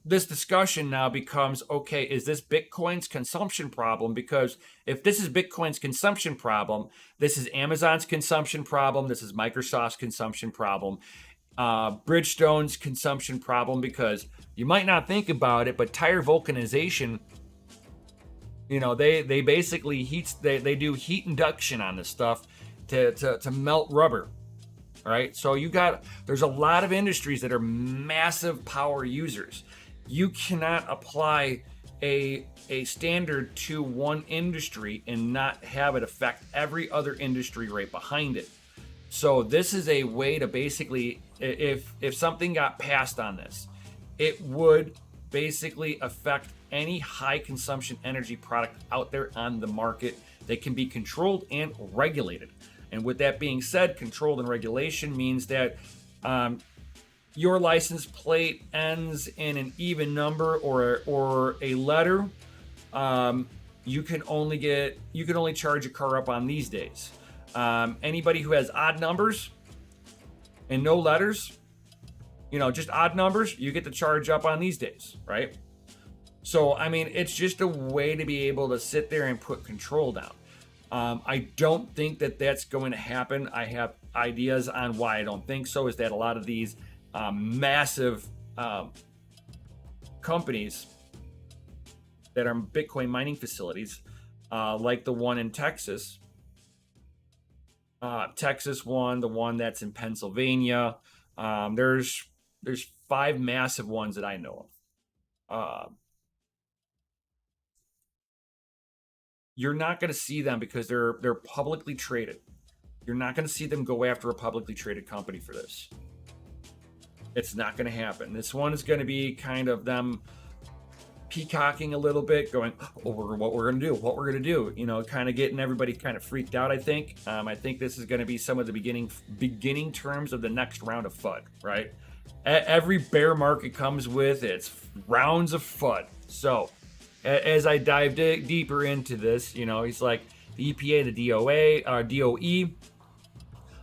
this discussion now becomes, okay, is this Bitcoin's consumption problem? Because if this is Bitcoin's consumption problem, this is Amazon's consumption problem. This is Microsoft's consumption problem. Bridgestone's consumption problem, because you might not think about it, but tire vulcanization, they basically they do heat induction on this stuff to melt rubber. Right? So there's a lot of industries that are massive power users. You cannot apply a standard to one industry and not have it affect every other industry right behind it. So this is a way to basically, if something got passed on this, it would basically affect any high consumption energy product out there on the market that can be controlled and regulated. And with that being said, controlled and regulation means that your license plate ends in an even number or a letter. You can only charge a car up on these days. Anybody who has odd numbers and no letters, just odd numbers, you get to charge up on these days, right? So, I mean, it's just a way to be able to sit there and put control down. I don't think that that's going to happen. I have ideas on why I don't think so, is that a lot of these massive companies that are Bitcoin mining facilities, like the one in Texas, the one that's in Pennsylvania, there's 5 massive ones that I know of. You're not going to see them because they're publicly traded. You're not going to see them go after a publicly traded company for this. It's not going to happen. This one is going to be kind of them peacocking a little bit, going, what we're going to do, kind of getting everybody kind of freaked out, I think. I think this is going to be some of the beginning terms of the next round of FUD, right? Every bear market comes with its rounds of FUD. So as I dive deeper into this, he's like, the EPA, the DOE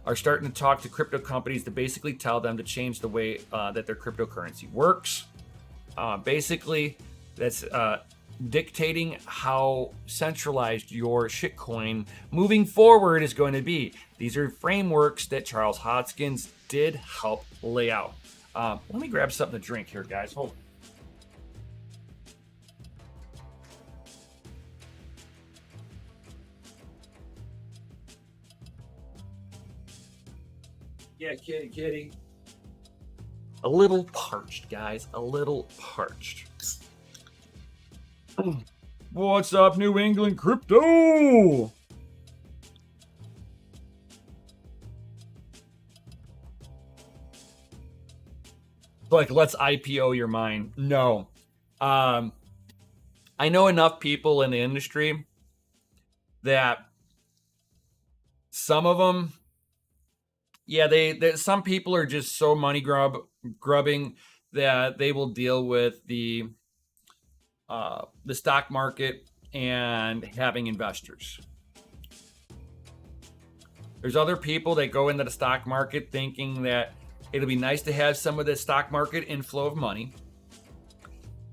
are starting to talk to crypto companies to basically tell them to change the way that their cryptocurrency works. Basically, that's dictating how centralized your shitcoin moving forward is going to be. These are frameworks that Charles Hoskinson did help lay out. Let me grab something to drink here, guys. Hold on. Yeah, kitty. A little parched, guys. A little parched. What's up, New England crypto? Like, let's IPO your mine. No. I know enough people in the industry that some of them, some people are just so money grubbing that they will deal with the stock market and having investors. There's other people that go into the stock market thinking that it'll be nice to have some of the stock market inflow of money.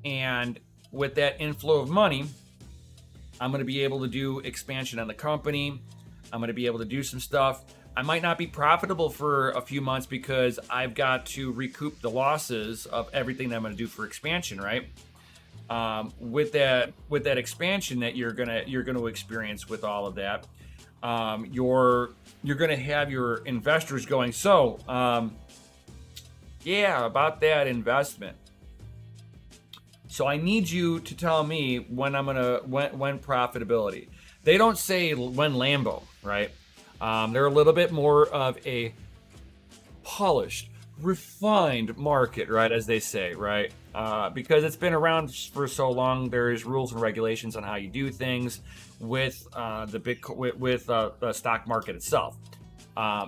And with that inflow of money, I'm going to be able to do expansion on the company. I'm going to be able to do some stuff. I might not be profitable for a few months because I've got to recoup the losses of everything that I'm going to do for expansion, right? With that expansion that you're gonna experience with all of that, you're gonna have your investors going, so about that investment. So I need you to tell me when when profitability. They don't say when Lambo, right? They're a little bit more of a polished, refined market, right, as they say, right? Because it's been around for so long. There's rules and regulations on how you do things with the Bitcoin, with the stock market itself.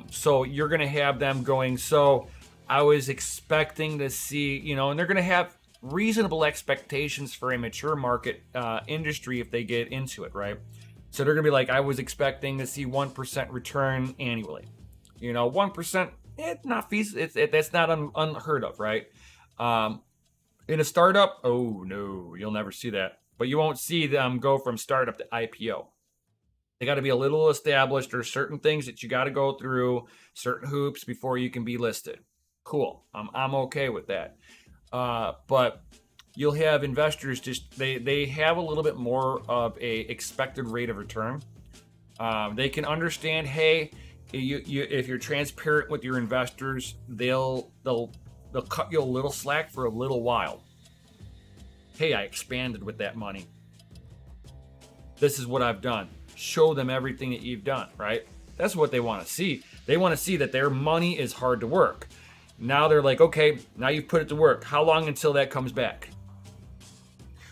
So you're going to have them going, so I was expecting to see, and they're going to have reasonable expectations for a mature market industry if they get into it, right? So they're gonna be like, I was expecting to see 1% return annually. 1%, not feasible. That's not unheard of, right? In a startup, oh no, you'll never see that. But you won't see them go from startup to IPO. They got to be a little established. There's certain things that you got to go through, certain hoops before you can be listed. Cool. I'm okay with that. But you'll have investors they have a little bit more of a expected rate of return. They can understand, hey, if you're transparent with your investors, they'll cut you a little slack for a little while. Hey, I expanded with that money. This is what I've done. Show them everything that you've done, right? That's what they want to see. They want to see that their money is hard to work. Now they're like, okay, now you've put it to work. How long until that comes back?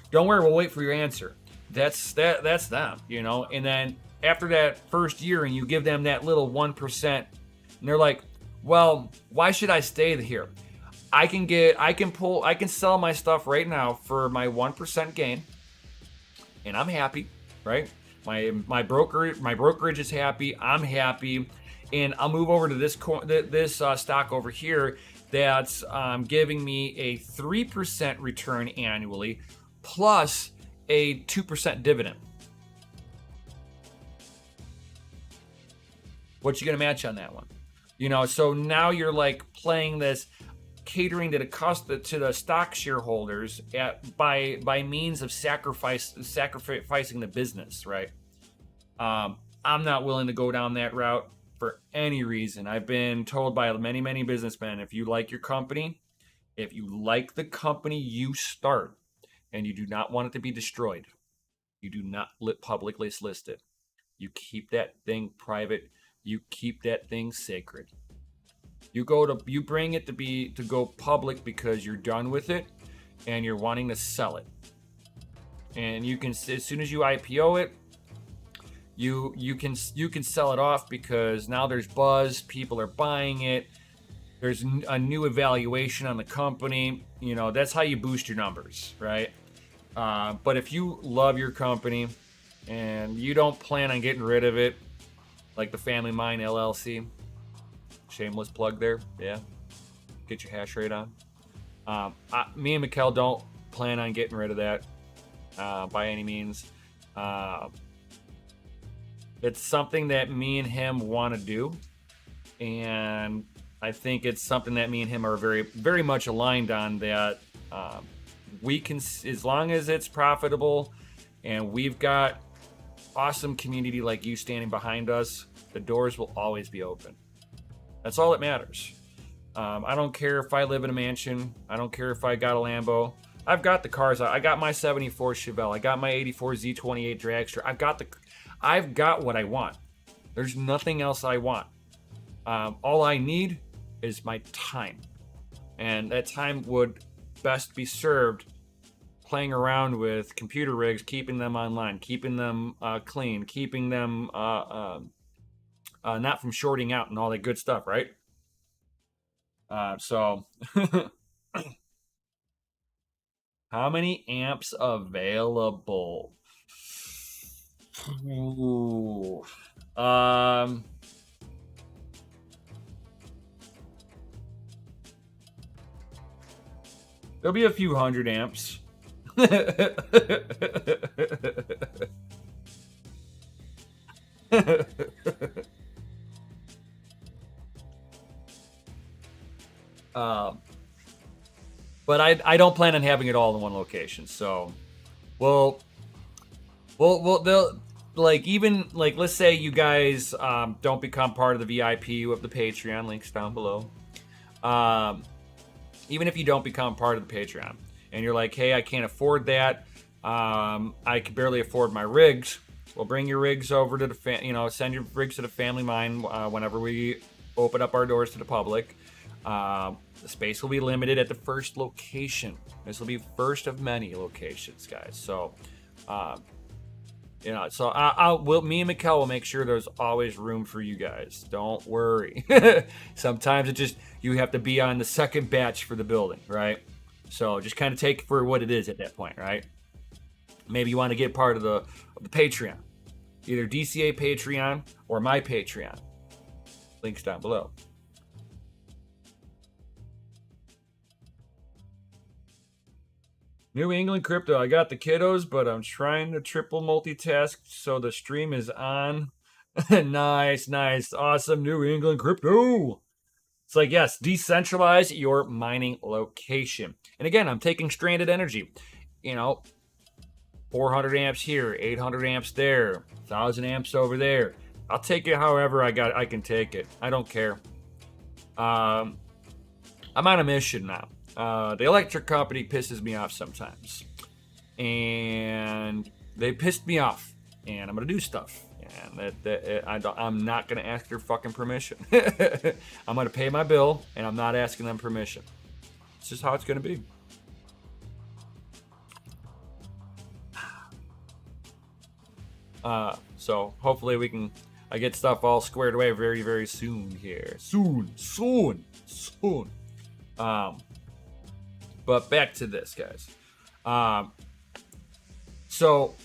Don't worry, we'll wait for your answer. That's them, And then after that first year and you give them that little 1%, and they're like, well, why should I stay here? I can sell my stuff right now for my 1% gain, and I'm happy, right? My brokerage is happy. I'm happy, and I'll move over to this stock over here that's giving me a 3% return annually, plus a 2% dividend. What you gonna match on that one? So now you're like playing this, catering to the stock shareholders by means of sacrificing the business, right? I'm not willing to go down that route for any reason. I've been told by many businessmen, if you like your company, if you like the company you start, and you do not want it to be destroyed, you do not publicly list it. You keep that thing private. You keep that thing sacred. You bring it to go public because you're done with it and you're wanting to sell it. And you can, as soon as you IPO it, you can sell it off because now there's buzz, people are buying it. There's a new evaluation on the company. That's how you boost your numbers, right? But if you love your company and you don't plan on getting rid of it, like the Family Mine LLC, shameless plug there, yeah, get your hash rate on. Me and Mikkel don't plan on getting rid of that by any means. It's something that me and him want to do, and I think it's something that me and him are very, very much aligned on, that we can, as long as it's profitable and we've got awesome community like you standing behind us, the doors will always be open. That's all that matters. I don't care if I live in a mansion. I don't care if I got a Lambo. I've got the cars. I got my 74 Chevelle. I got my 84 Z28 dragster. I've got what I want. There's nothing else I want. All I need is my time. And that time would best be served playing around with computer rigs, keeping them online, keeping them clean, keeping them not from shorting out and all that good stuff, right? So how many amps available? Ooh. There'll be a few hundred amps. But I don't plan on having it all in one location. So, they'll let's say you guys don't become part of the VIP with the Patreon, links down below. Even if you don't become part of the Patreon and you're like, hey, I can't afford that. I can barely afford my rigs. Well, bring your rigs over to the send your rigs to the Family Mine whenever we open up our doors to the public. The space will be limited at the first location. This will be first of many locations, guys. So, me and Mikkel will make sure there's always room for you guys. Don't worry. Sometimes you have to be on the second batch for the building, right? So just kind of take it for what it is at that point, right? Maybe you want to get part of the Patreon, either DCA Patreon or my Patreon. Links down below. New England Crypto. I got the kiddos, but I'm trying to triple multitask so the stream is on. Nice. Awesome. New England Crypto. It's like, yes, decentralize your mining location. And again, I'm taking stranded energy. 400 amps here, 800 amps there, 1,000 amps over there. I'll take it however I can take it. I don't care. I'm on a mission now. The electric company pisses me off sometimes. And they pissed me off. And I'm going to do stuff. And I'm not going to ask their fucking permission. I'm going to pay my bill, and I'm not asking them permission. It's just how it's going to be. So hopefully I get stuff all squared away very, very soon here. Soon. But back to this, guys. So,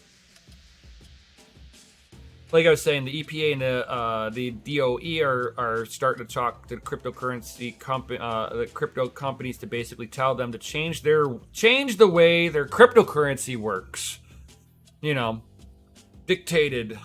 like I was saying, the EPA and the DOE are starting to talk to the the crypto companies to basically tell them to change the way their cryptocurrency works. Dictated.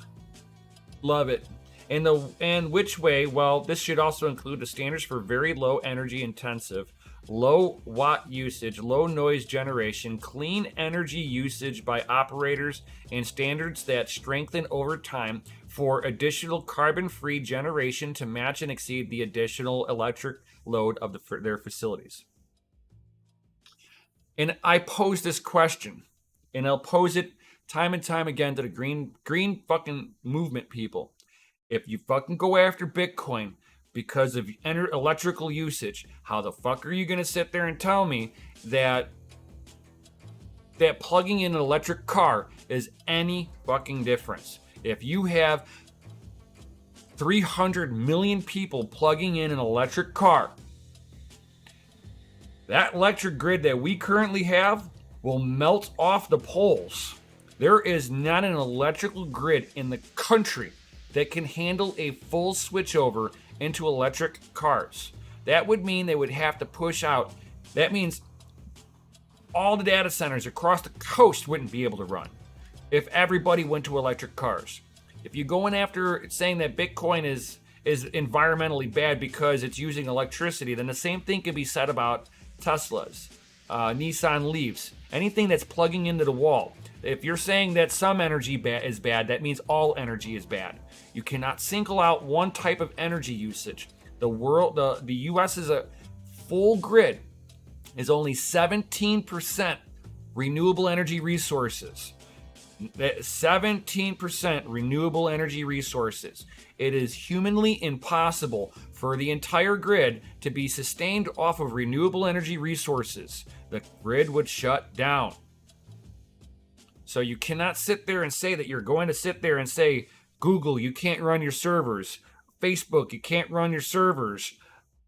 Love it. And which way? Well, this should also include the standards for very low energy intensive, low watt usage, low noise generation, clean energy usage by operators, and standards that strengthen over time for additional carbon-free generation to match and exceed the additional electric load of their facilities. And I pose this question, and I'll pose it time and time again to the green fucking movement people. If you fucking go after Bitcoin because of electrical usage, how the fuck are you going to sit there and tell me that plugging in an electric car is any fucking difference? If you have 300 million people plugging in an electric car, that electric grid that we currently have will melt off the poles. There is not an electrical grid in the country that can handle a full switchover into electric cars. That would mean they would have to push out. That means all the data centers across the coast wouldn't be able to run if everybody went to electric cars. If you go in after saying that Bitcoin is environmentally bad because it's using electricity, then the same thing can be said about Teslas, Nissan Leafs, anything that's plugging into the wall. If you're saying that some energy is bad, that means all energy is bad. You cannot single out one type of energy usage. The U.S. is a full grid is only 17% renewable energy resources. 17% renewable energy resources. It is humanly impossible for the entire grid to be sustained off of renewable energy resources. The grid would shut down. So you cannot sit there and say that you're going to sit there and say, Google, you can't run your servers. Facebook, you can't run your servers.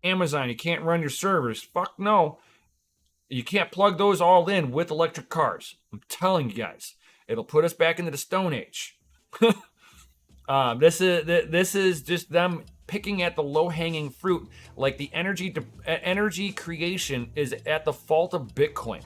Amazon, you can't run your servers. Fuck no. You can't plug those all in with electric cars. I'm telling you guys. It'll put us back into the Stone Age. This is just them picking at the low-hanging fruit. Like the energy creation is at the fault of Bitcoin.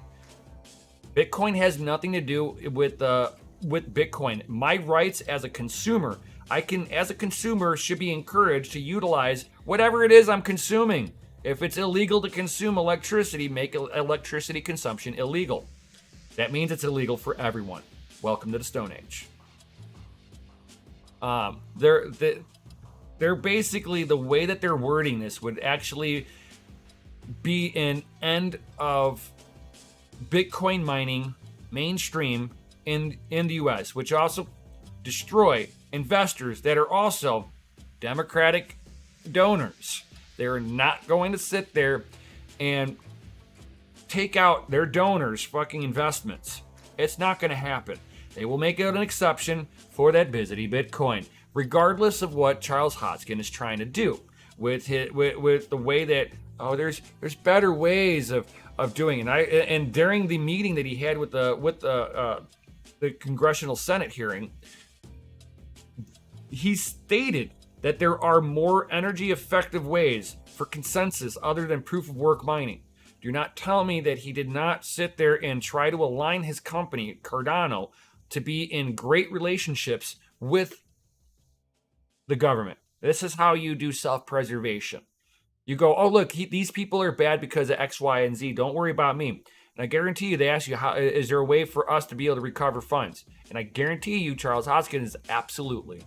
Bitcoin has nothing to do with Bitcoin. My rights as a consumer, as a consumer, should be encouraged to utilize whatever it is I'm consuming. If it's illegal to consume electricity, make electricity consumption illegal. That means it's illegal for everyone. Welcome to the Stone Age. They're basically, the way that they're wording this would actually be an end of Bitcoin mining mainstream in the US, which also destroy investors that are also Democratic donors. They're not going to sit there and take out their donors' fucking investments. It's not going to happen. They will make it an exception for that Bizzity Bitcoin, regardless of what Charles Hoskin is trying to do. with the way that, oh, there's better ways of doing it. And during the meeting that he had with the Congressional Senate hearing, he stated that there are more energy effective ways for consensus other than proof of work mining. Do not tell me that he did not sit there and try to align his company, Cardano, to be in great relationships with the government. This is how you do self-preservation. You go, oh, look, these people are bad because of X, Y, and Z. Don't worry about me. And I guarantee you, they ask you, how is there a way for us to be able to recover funds? And I guarantee you, Charles Hoskin is absolutely.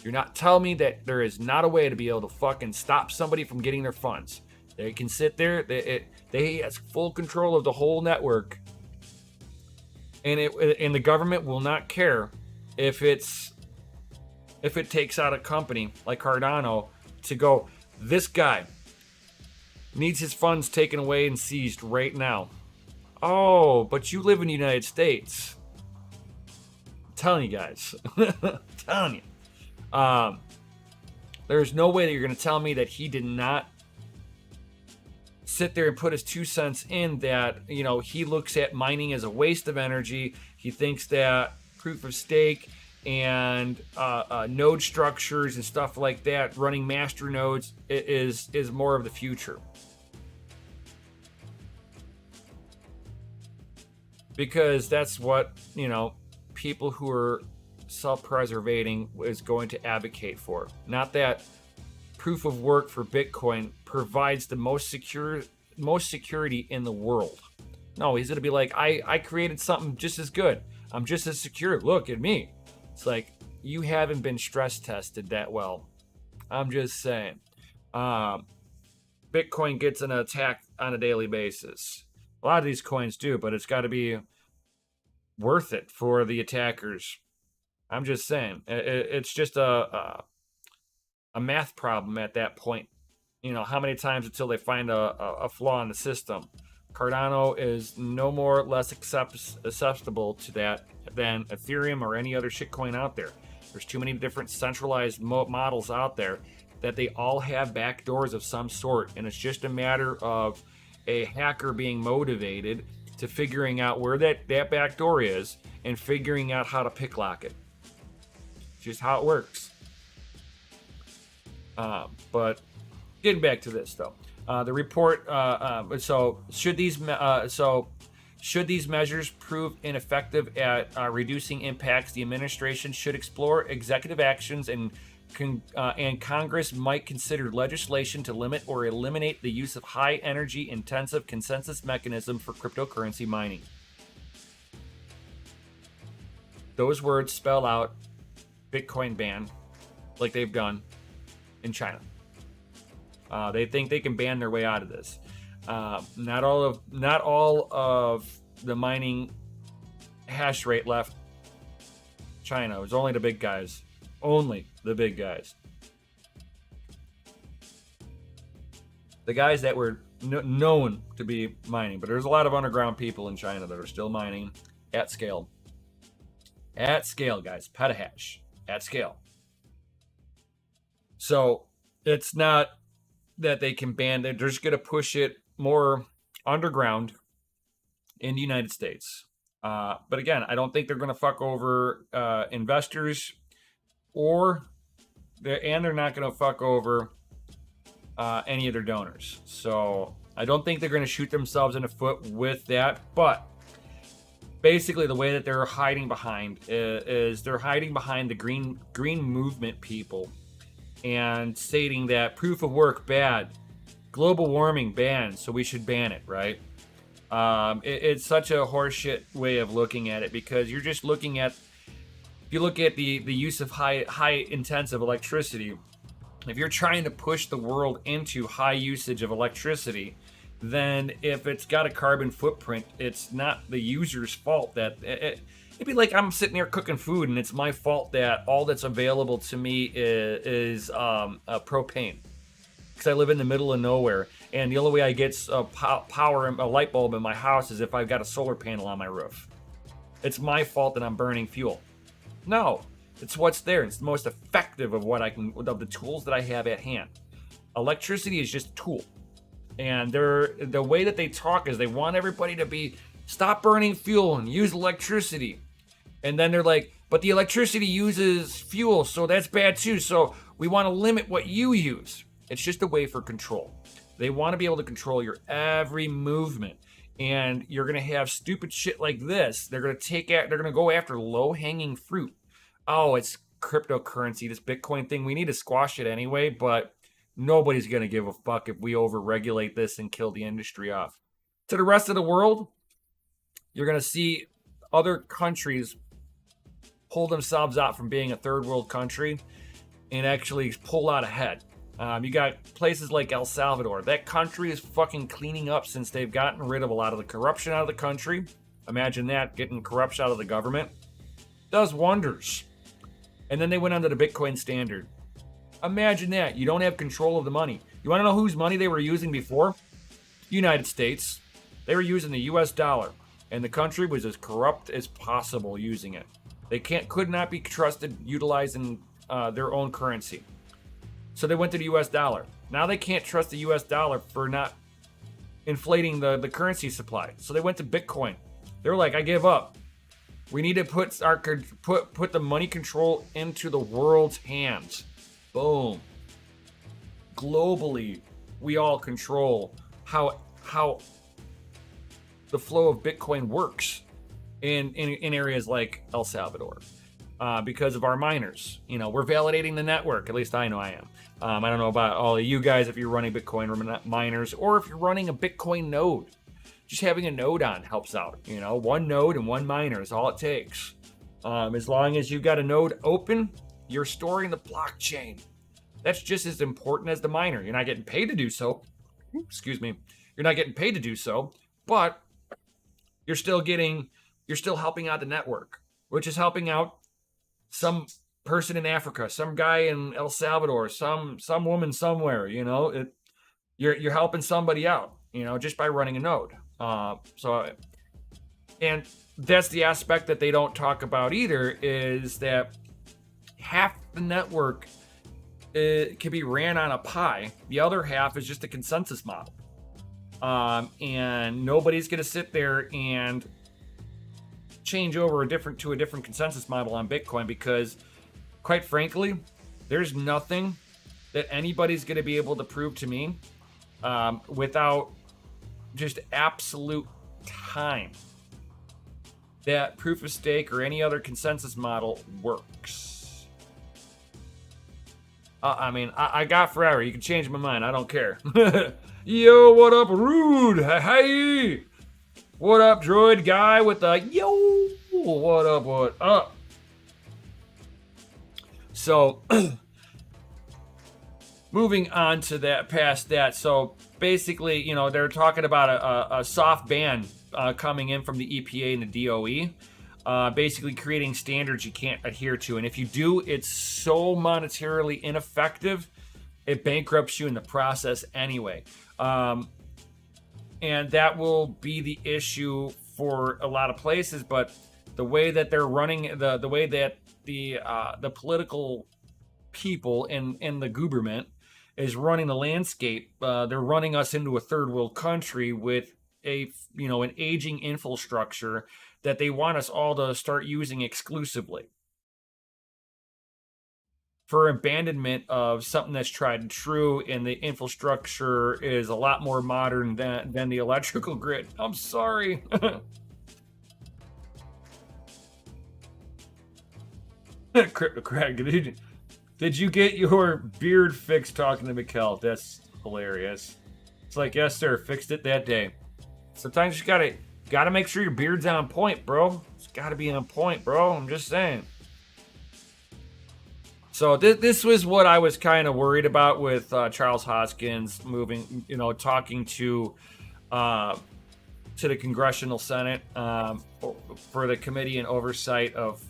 Do not tell me that there is not a way to be able to fucking stop somebody from getting their funds. They can sit there. They has full control of the whole network, and the government will not care if it takes out a company like Cardano to go, this guy needs his funds taken away and seized right now. Oh, but you live in the United States. I'm telling you guys. I'm telling you. There's no way that you're going to tell me that he did not sit there and put his 2 cents in, that, you know, he looks at mining as a waste of energy. He thinks that proof of stake and node structures and stuff like that, running master nodes, is more of the future. Because that's what, you know, people who are self-preservating is going to advocate for. Not that proof of work for Bitcoin provides the most security in the world. No, he's going to be like, I created something just as good. I'm just as secure. Look at me. It's like, you haven't been stress tested that well. I'm just saying. Bitcoin gets an attack on a daily basis. A lot of these coins do, but it's got to be worth it for the attackers. I'm just saying. It's just a math problem at that point. You know, how many times until they find a flaw in the system? Cardano is no more or less acceptable to that than Ethereum or any other shitcoin out there. There's too many different centralized models out there that they all have backdoors of some sort, and it's just a matter of a hacker being motivated to figuring out where that backdoor is and figuring out how to picklock it. It's just how it works. But getting back to this, though, the report. Should these measures prove ineffective at reducing impacts, the administration should explore executive actions, and Congress might consider legislation to limit or eliminate the use of high energy intensive consensus mechanism for cryptocurrency mining. Those words spell out Bitcoin ban, like they've done in China. They think they can ban their way out of this. Not all of the mining hash rate left China. It was only the big guys. Only the big guys. The guys that were known to be mining. But there's a lot of underground people in China that are still mining at scale. At scale, guys. Petahash. At scale. So it's not that they can ban. They're just going to push it more underground in the United States. But again, I don't think they're going to fuck over investors, they're not going to fuck over any of their donors. So I don't think they're going to shoot themselves in the foot with that. But basically, the way that they're hiding behind is they're hiding behind the green movement people and stating that proof of work bad, global warming banned, so we should ban it, right? It's such a horseshit way of looking at it, because you're just looking at, if you look at the use of high intensive electricity, if you're trying to push the world into high usage of electricity, then if it's got a carbon footprint, it's not the user's fault that it'd be like I'm sitting there cooking food and it's my fault that all that's available to me is propane, because I live in the middle of nowhere, and the only way I get power in a light bulb in my house is if I've got a solar panel on my roof. It's my fault that I'm burning fuel. No, It's what's there. It's the most effective of of the tools that I have at hand. Electricity is just a tool. And the way that they talk is they want everybody to stop burning fuel and use electricity. And then they're like, but the electricity uses fuel, so that's bad too. So we want to limit what you use. It's just a way for control. They want to be able to control your every movement. And you're going to have stupid shit like this. They're going to go after low-hanging fruit. Oh, it's cryptocurrency, this Bitcoin thing. We need to squash it anyway, but nobody's going to give a fuck if we overregulate this and kill the industry off. To the rest of the world, you're going to see other countries pull themselves out from being a third world country and actually pull out ahead. You got places like El Salvador. That country is fucking cleaning up since they've gotten rid of a lot of the corruption out of the country. Imagine that, getting corruption out of the government. Does wonders. And then they went under the Bitcoin standard. Imagine that. You don't have control of the money. You want to know whose money they were using before? United States. They were using the US dollar. And the country was as corrupt as possible using it. They could not be trusted utilizing their own currency. So they went to the US dollar. Now they can't trust the US dollar for not inflating the currency supply. So they went to Bitcoin. They were like, I give up. We need to put the money control into the world's hands. Boom. Globally, we all control how the flow of Bitcoin works in areas like El Salvador. Because of our miners. We're validating the network. At least I know I am. I don't know about all of you guys if you're running Bitcoin miners or if you're running a Bitcoin node. Just having a node on helps out. One node and one miner is all it takes. As long as you've got a node open, you're storing the blockchain. That's just as important as the miner. You're not getting paid to do so. Excuse me. You're not getting paid to do so, but you're still helping out the network, which is helping out some person in Africa, some guy in El Salvador, some woman somewhere. You're helping somebody out. Just by running a node. And that's the aspect that they don't talk about either, is that half the network can be ran on a Pi. The other half is just a consensus model. And nobody's going to sit there and change over to a different consensus model on Bitcoin, because quite frankly, there's nothing that anybody's going to be able to prove to me without just absolute time that proof of stake or any other consensus model works. I got forever. You can change my mind. I don't care. Yo, what up, Rude? Hey. What up, droid guy with the yo? What up? So, moving on to past that. So, basically, they're talking about a soft ban coming in from the EPA and the DOE, basically creating standards you can't adhere to. And if you do, it's so monetarily ineffective, it bankrupts you in the process anyway. And that will be the issue for a lot of places. But the way that they're running, the way that the political people in the government is running the landscape, they're running us into a third world country with an aging infrastructure that they want us all to start using exclusively for abandonment of something that's tried and true, and the infrastructure is a lot more modern than the electrical grid. I'm sorry. Cryptocrack, did you get your beard fixed talking to Mikkel? That's hilarious. It's like, yes, sir, fixed it that day. Sometimes you gotta make sure your beard's on point, bro. It's gotta be on point, bro. I'm just saying. So this was what I was kind of worried about with Charles Hoskins moving, talking to the Congressional Senate for the Committee and Oversight of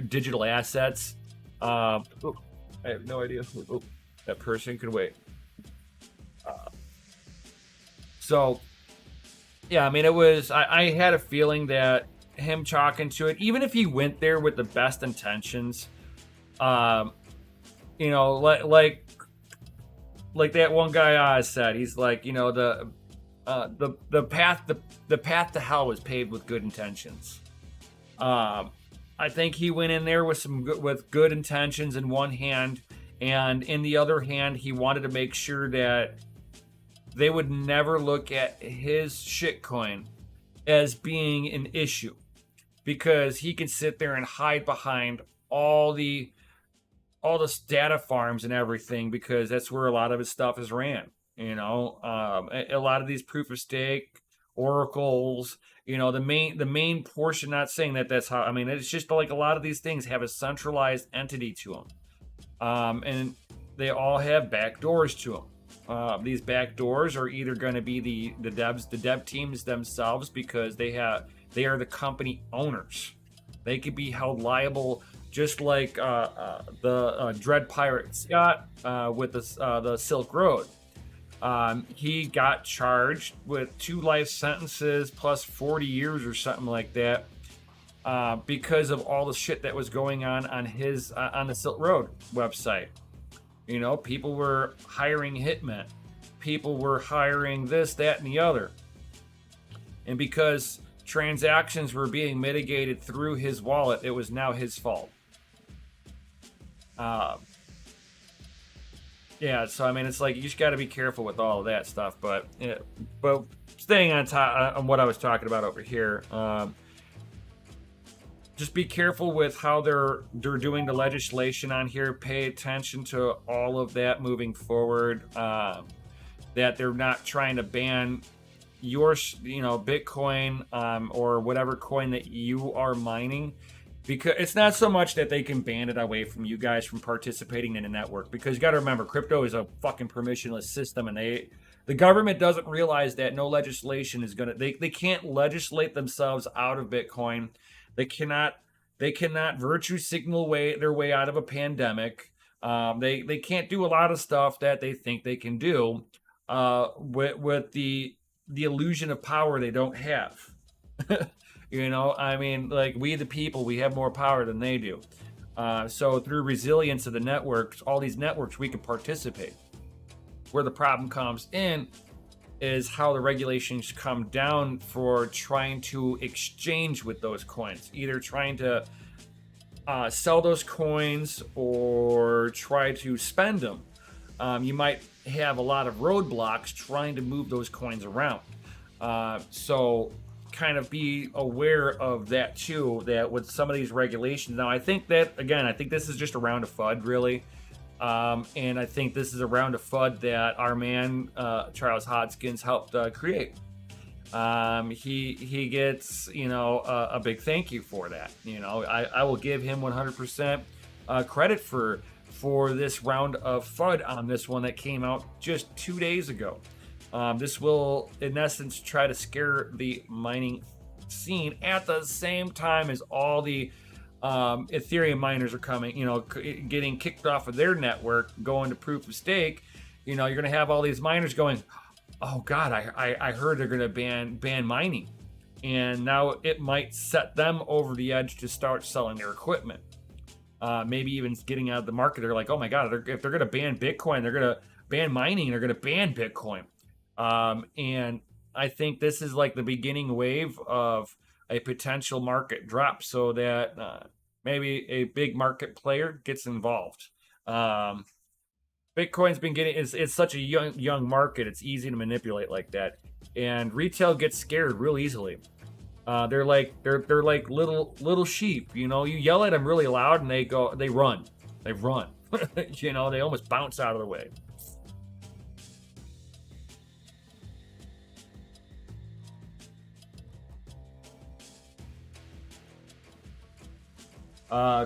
Digital Assets. I have no idea who that person could wait. So, yeah, it was, I had a feeling that him talking to it, even if he went there with the best intentions, Um, like that one guy Oz said, he's like, the path to hell was paved with good intentions. I think he went in there with good intentions in one hand, and in the other hand, he wanted to make sure that they would never look at his shitcoin as being an issue, because he can sit there and hide behind all the data farms and everything, because that's where a lot of his stuff is ran. A lot of these proof of stake oracles, the main portion. Not saying that that's how. I mean, it's just like a lot of these things have a centralized entity to them, and they all have back doors to them. These back doors are either going to be the dev teams themselves, because they are the company owners. They could be held liable, just like the Dread Pirate Scott with the Silk Road. He got charged with 2 life sentences plus 40 years or something like that, because of all the shit that was going on his on the Silk Road website. People were hiring hitmen, people were hiring this, that, and the other, and because transactions were being mitigated through his wallet, it was now his fault. Yeah, so I mean, it's like you just got to be careful with all of that stuff. But staying on top on what I was talking about over here, just be careful with how they're doing the legislation on here. Pay attention to all of that moving forward. That they're not trying to ban your Bitcoin or whatever coin that you are mining, because it's not so much that they can ban it away from you guys from participating in a network, because you got to remember, crypto is a fucking permissionless system, and the government doesn't realize that no legislation is gonna they can't legislate themselves out of Bitcoin. They cannot virtue signal their way out of a pandemic. They can't do a lot of stuff that they think they can do with the illusion of power they don't have. I mean, like, we the people, we have more power than they do. So through resilience of the networks, all these networks, we can participate. Where the problem comes in is how the regulations come down for trying to exchange with those coins, either trying to sell those coins or try to spend them. You might have a lot of roadblocks trying to move those coins around. So kind of be aware of that too, that with some of these regulations. Now, I think this is just a round of FUD, really. And I think this is a round of FUD that our man, Charles Hodgkins, helped create. He gets, a big thank you for that. I will give him 100% credit for this round of FUD on this one that came out just 2 days ago. This will, in essence, try to scare the mining scene at the same time as all the Ethereum miners are coming, getting kicked off of their network, going to proof of stake. You're going to have all these miners going, oh God, I heard they're going to ban mining. And now it might set them over the edge to start selling their equipment. Maybe even getting out of the market. They're like, oh my God, if they're going to ban Bitcoin, they're going to ban mining, they're going to ban Bitcoin. And I think this is like the beginning wave of a potential market drop, so that maybe a big market player gets involved. Bitcoin's been it's such a young market, it's easy to manipulate like that, and retail gets scared real easily. They're like little sheep, you yell at them really loud and they run. They almost bounce out of the way.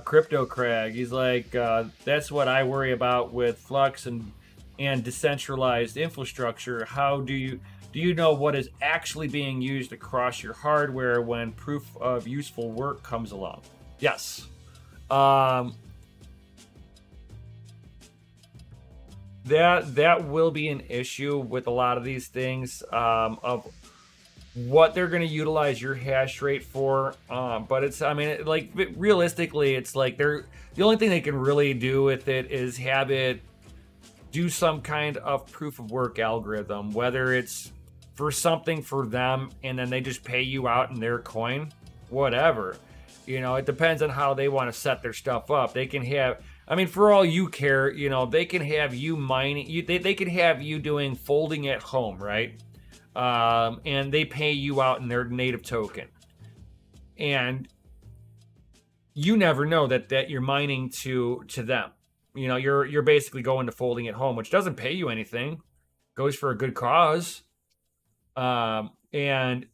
Crypto Crag, he's like, that's what I worry about with Flux and decentralized infrastructure. How do you know what is actually being used across your hardware when proof of useful work comes along? Yes. That will be an issue with a lot of these things, of what they're going to utilize your hash rate for. But it's, I mean, like realistically, it's like the only thing they can really do with it is have it do some kind of proof of work algorithm, whether it's for something for them and then they just pay you out in their coin, whatever. It depends on how they want to set their stuff up. They can have, I mean, for all you care, they can have you mining, they can have you doing folding at home, right? And they pay you out in their native token. And you never know that you're mining to them. You're basically going to folding at home, which doesn't pay you anything, goes for a good cause. And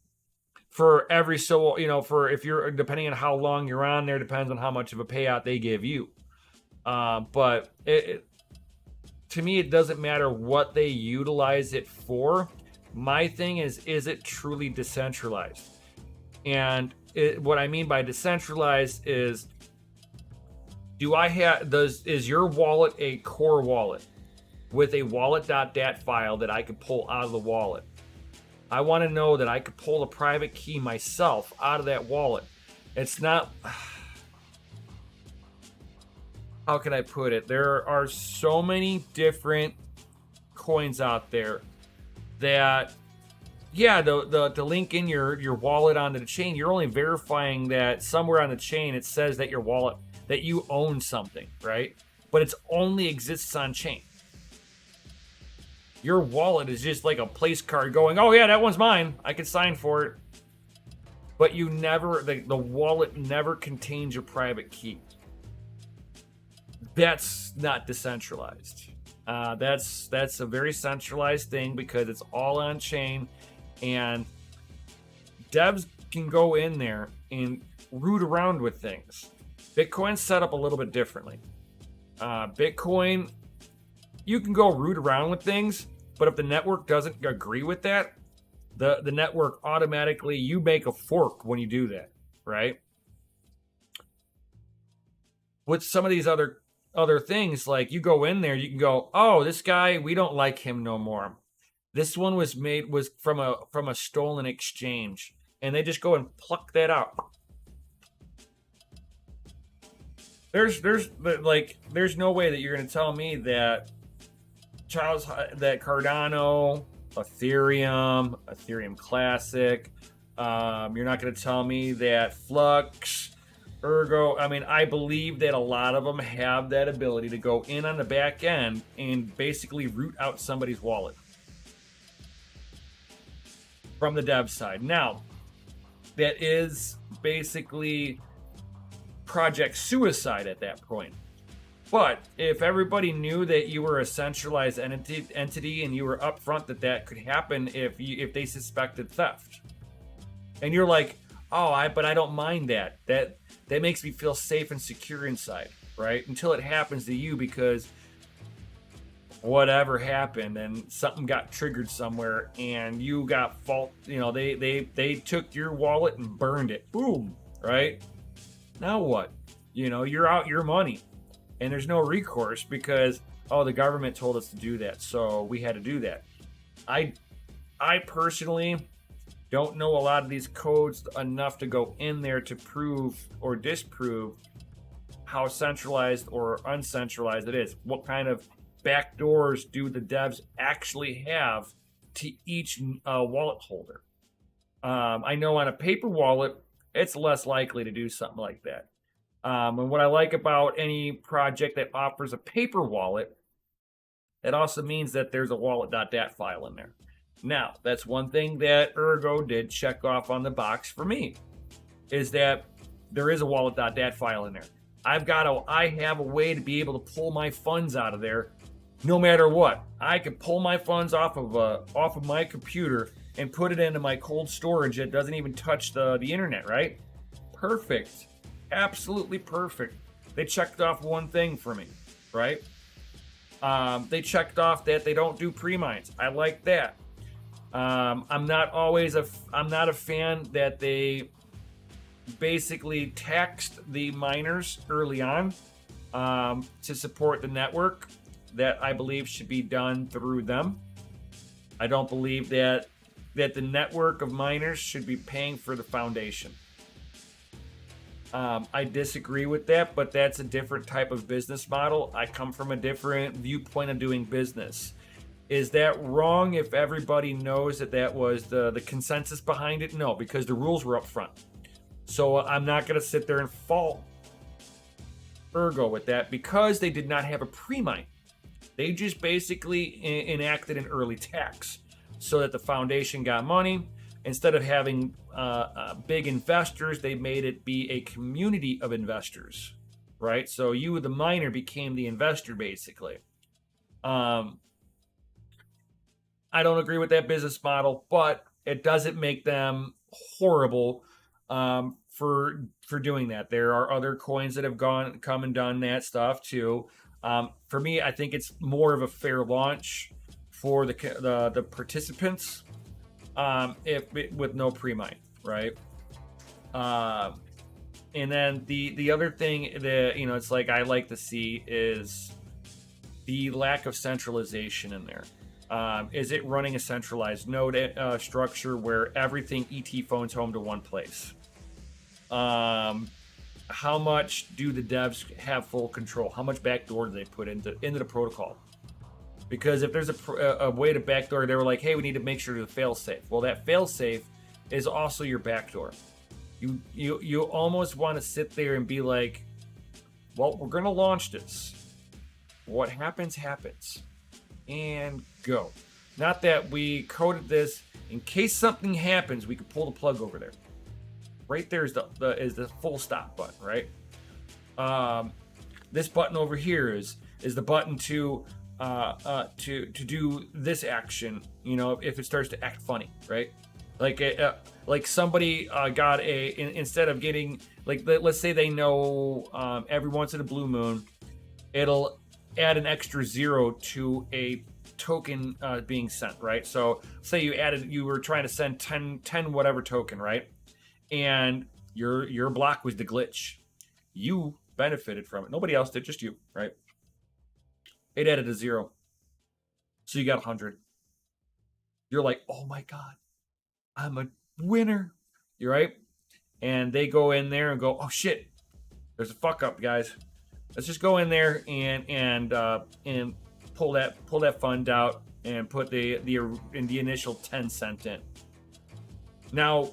for every for if you're, depending on how long you're on there, depends on how much of a payout they give you. But to me, it doesn't matter what they utilize it for. My thing is it truly decentralized? And what I mean by decentralized is, is your wallet a core wallet with a wallet.dat file that I could pull out of the wallet? I want to know that I could pull a private key myself out of that wallet. It's not, how can I put it? There are so many different coins out there that, yeah, the link in your wallet onto the chain, you're only verifying that somewhere on the chain it says that your wallet, that you own something, right? But it only exists on chain. Your wallet is just like a place card going, oh yeah, that one's mine, I can sign for it. But you never, the wallet never contains your private key. That's not decentralized. That's a very centralized thing because it's all on chain, and devs can go in there and root around with things. Bitcoin's set up a little bit differently. Bitcoin, you can go root around with things, but if the network doesn't agree with that, the network automatically, you make a fork when you do that, right? With some of these other things, like you go in there, you can go, oh, this guy, we don't like him no more. This one was from a stolen exchange, and they just go and pluck that out. There's no way that you're going to tell me that Cardano, Ethereum Classic, you're not going to tell me that Flux, Ergo, I mean, I believe that a lot of them have that ability to go in on the back end and basically root out somebody's wallet from the dev side. Now, that is basically project suicide at that point. But if everybody knew that you were a centralized entity and you were upfront that could happen if they suspected theft, and you're like, oh, but I don't mind that makes me feel safe and secure inside, right? Until it happens to you, because whatever happened and something got triggered somewhere and you got they took your wallet and burned it. Boom, right? Now what? You're out your money. And there's no recourse because, oh, the government told us to do that, so we had to do that. I personally don't know a lot of these codes enough to go in there to prove or disprove how centralized or uncentralized it is. What kind of backdoors do the devs actually have to each wallet holder? I know on a paper wallet, it's less likely to do something like that. And what I like about any project that offers a paper wallet, it also means that there's a wallet.dat file in there. Now, that's one thing that Ergo did check off on the box for me, is that there is a wallet.dat file in there. I have a way to be able to pull my funds out of there no matter what. I could pull my funds off of my computer and put it into my cold storage that doesn't even touch the internet, right? Perfect. Absolutely perfect. They checked off one thing for me, right? They checked off that they don't do pre-mines. I like that. I'm not a fan that they basically taxed the miners early on to support the network. That I believe should be done through them. I don't believe that that the network of miners should be paying for the foundation. I disagree with that, but that's a different type of business model. I come from a different viewpoint of doing business. Is that wrong if everybody knows that that was the consensus behind it? No, because the rules were up front. So I'm not going to sit there and fault Ergo with that because they did not have a pre-mine. They just basically enacted an early tax so that the foundation got money. Instead of having big investors, they made it be a community of investors, right? So you, the miner, became the investor, basically. I don't agree with that business model, but it doesn't make them horrible for doing that. There are other coins that have come and done that stuff too. For me, I think it's more of a fair launch for the participants. With no pre-mine, right? And then the other thing that it's like I like to see is the lack of centralization in there. Is it running a centralized node structure where everything ET phones home to one place? How much do the devs have full control? How much backdoor do they put into the protocol? Because if there's a way to backdoor, they were like, hey, we need to make sure to fail safe. Well, that fail safe is also your backdoor. You almost want to sit there and be like, well, we're going to launch this. What happens, happens. And go. Not that we coded this in case something happens, we could pull the plug over there. Right there is the full stop button, right? This button over here is the button to do this action, if it starts to act funny, right? Like somebody got instead of getting, let's say they know every once in a blue moon, it'll add an extra 0 to a token being sent, right? So say you were trying to send 10 whatever token, right? And your block was the glitch. You benefited from it. Nobody else did, just you, right? It added a 0. So you got 100. You're like, oh my God, I'm a winner. You're right. And they go in there and go, oh shit, there's a fuck up, guys. Let's just go in there and pull that fund out and put the initial 10 cent in. Now,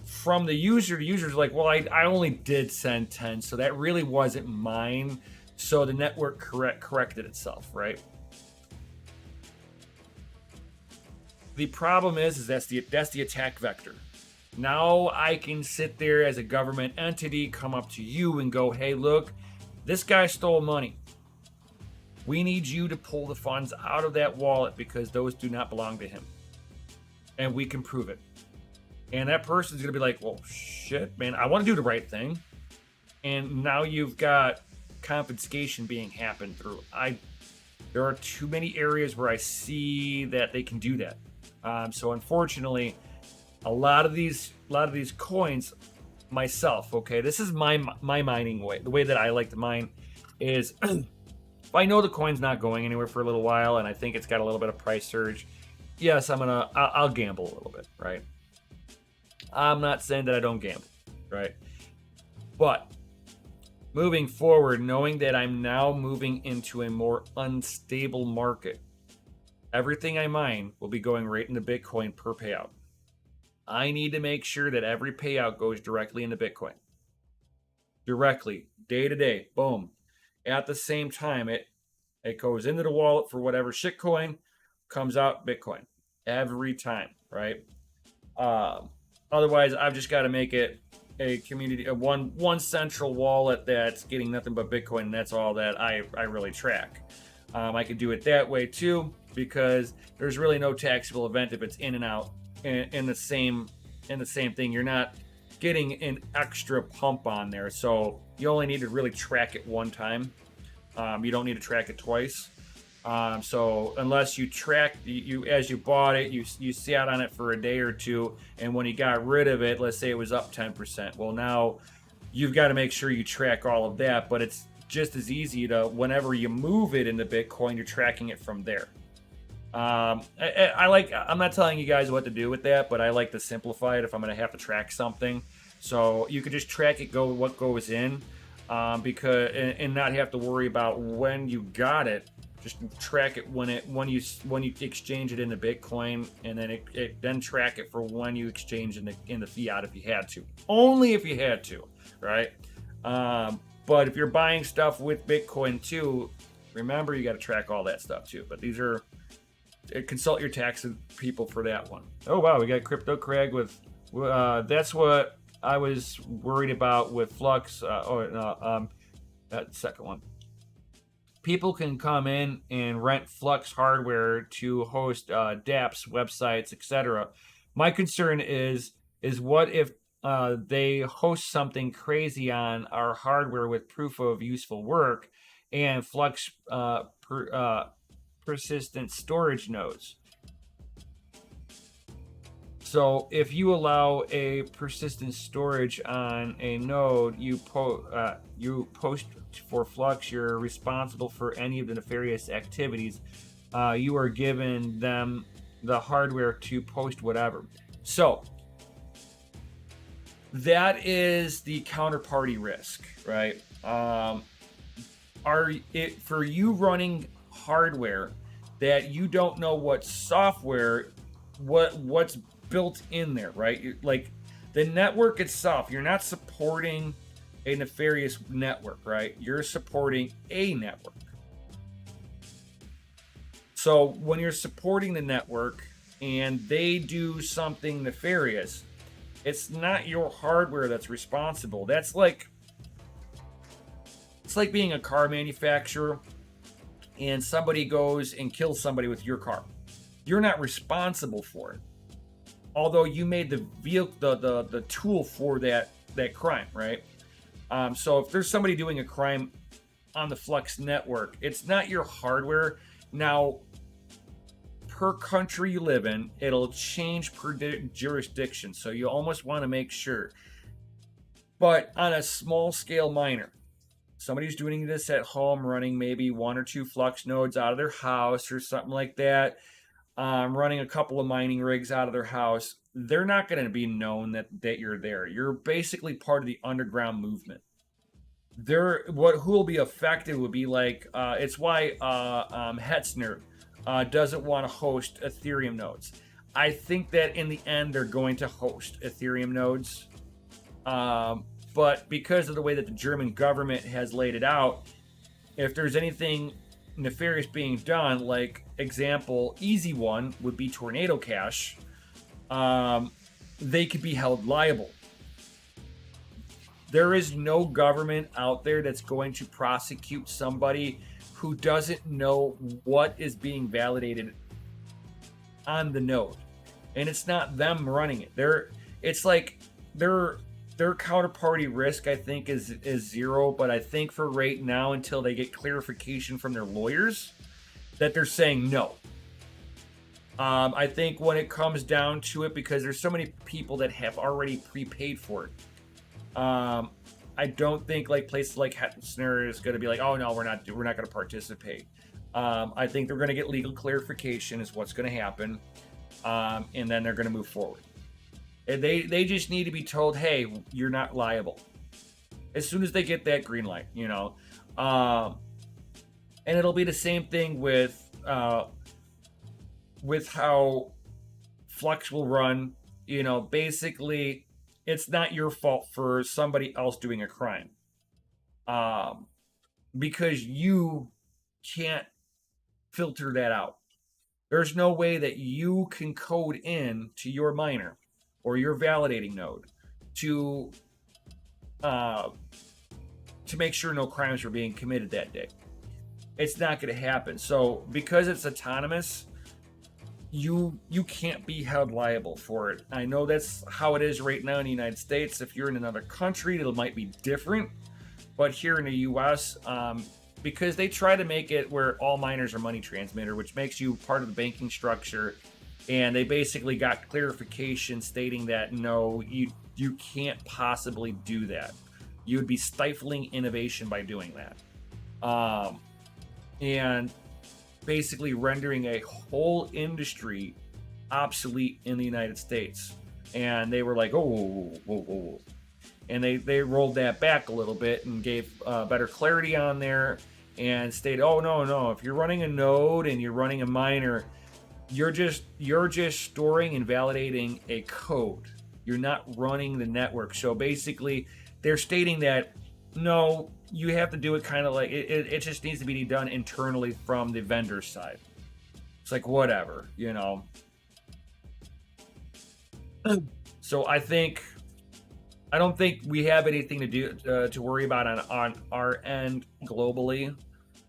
from the user's like, well, I only did send 10, so that really wasn't mine. So the network corrected itself, right? The problem is that's the attack vector. Now I can sit there as a government entity, come up to you and go, hey, look, this guy stole money. We need you to pull the funds out of that wallet because those do not belong to him. And we can prove it. And that person's going to be like, well, shit, man, I want to do the right thing. And now you've got confiscation being happened through. There are too many areas where I see that they can do that. So unfortunately, a lot of these coins, myself, okay, this is my mining way. The way that I like to mine is if I know the coin's not going anywhere for a little while and I think it's got a little bit of price surge, yes, I'll gamble a little bit, right? I'm not saying that I don't gamble, right? But moving forward, knowing that I'm now moving into a more unstable market, everything I mine will be going right into Bitcoin per payout. I need to make sure that every payout goes directly into Bitcoin. Directly, day to day, boom. At the same time, it goes into the wallet for whatever shitcoin, comes out Bitcoin. Every time, right? Otherwise, I've just got to make it a community, one central wallet that's getting nothing but Bitcoin, and that's all that I really track. I could do it that way too, because there's really no taxable event if it's in and out in the same thing. You're not getting an extra pump on there, so you only need to really track it one time. You don't need to track it twice. So unless you track you as you bought it, you sat on it for a day or two, and when you got rid of it, let's say it was up 10%. Well, now you've got to make sure you track all of that, but it's just as easy to, whenever you move it into Bitcoin, you're tracking it from there. I'm not telling you guys what to do with that, but I like to simplify it if I'm going to have to track something. So you can just track it, what goes in, because and not have to worry about when you got it. Just track it when you exchange it into Bitcoin, and then then track it for when you exchange in the fiat if you had to. Only if you had to, right? But if you're buying stuff with Bitcoin too, remember you got to track all that stuff too. But these are consult your tax people for that one. Oh wow, we got Crypto Craig with that's what I was worried about with Flux. That second one. People can come in and rent Flux hardware to host dApps, websites, etc. My concern is what if they host something crazy on our hardware with proof of useful work and Flux persistent storage nodes. So if you allow a persistent storage on a node, you post for Flux, you're responsible for any of the nefarious activities. You are giving them the hardware to post whatever. So that is the counterparty risk, right? For you running hardware that you don't know what software, what's built in there, right? Like the network itself, you're not supporting a nefarious network, right? You're supporting a network. So when you're supporting the network and they do something nefarious, it's not your hardware that's responsible. It's like being a car manufacturer and somebody goes and kills somebody with your car. You're not responsible for it. Although you made the vehicle, the tool for that crime, right? So if there's somebody doing a crime on the Flux network, it's not your hardware. Now, per country you live in, it'll change per jurisdiction. So you almost want to make sure. But on a small scale miner, somebody's doing this at home, running maybe 1 or 2 Flux nodes out of their house or something like that, running a couple of mining rigs out of their house, they're not going to be known that you're there. You're basically part of the underground movement. Who will be affected would be like, it's why Hetzner doesn't want to host Ethereum nodes. I think that in the end they're going to host Ethereum nodes. But because of the way that the German government has laid it out, if there's anything nefarious being done, like example, easy one would be Tornado Cash, they could be held liable. There is no government out there that's going to prosecute somebody who doesn't know what is being validated on the node. And it's not them running it. It's like their counterparty risk, I think, is zero. But I think for right now, until they get clarification from their lawyers, that they're saying no. I think when it comes down to it, because there's so many people that have already prepaid for it, I don't think like places like Hetzner is going to be like, oh no, we're not going to participate. I think they're going to get legal clarification is what's going to happen, and then they're going to move forward. And they just need to be told, hey, you're not liable. As soon as they get that green light, and it'll be the same thing with how Flux will run. Basically, it's not your fault for somebody else doing a crime, because you can't filter that out. There's no way that you can code in to your miner or your validating node to make sure no crimes are being committed that day. It's not going to happen. So because it's autonomous, you can't be held liable for it. I know that's how it is right now in the United States. If you're in another country, it might be different. But here in the US, because they try to make it where all miners are money transmitter, which makes you part of the banking structure, and they basically got clarification stating that no, you can't possibly do that. You would be stifling innovation by doing that. And basically rendering a whole industry obsolete in the United States. And they were like, oh, whoa, whoa, whoa. And they rolled that back a little bit and gave better clarity on there and stated, oh, no, if you're running a node and you're running a miner, you're just storing and validating a code. You're not running the network. So basically, they're stating that, no, you have to do it kind of like, it just needs to be done internally from the vendor side. It's like, whatever, you know. So I don't think we have anything to do to worry about on our end globally.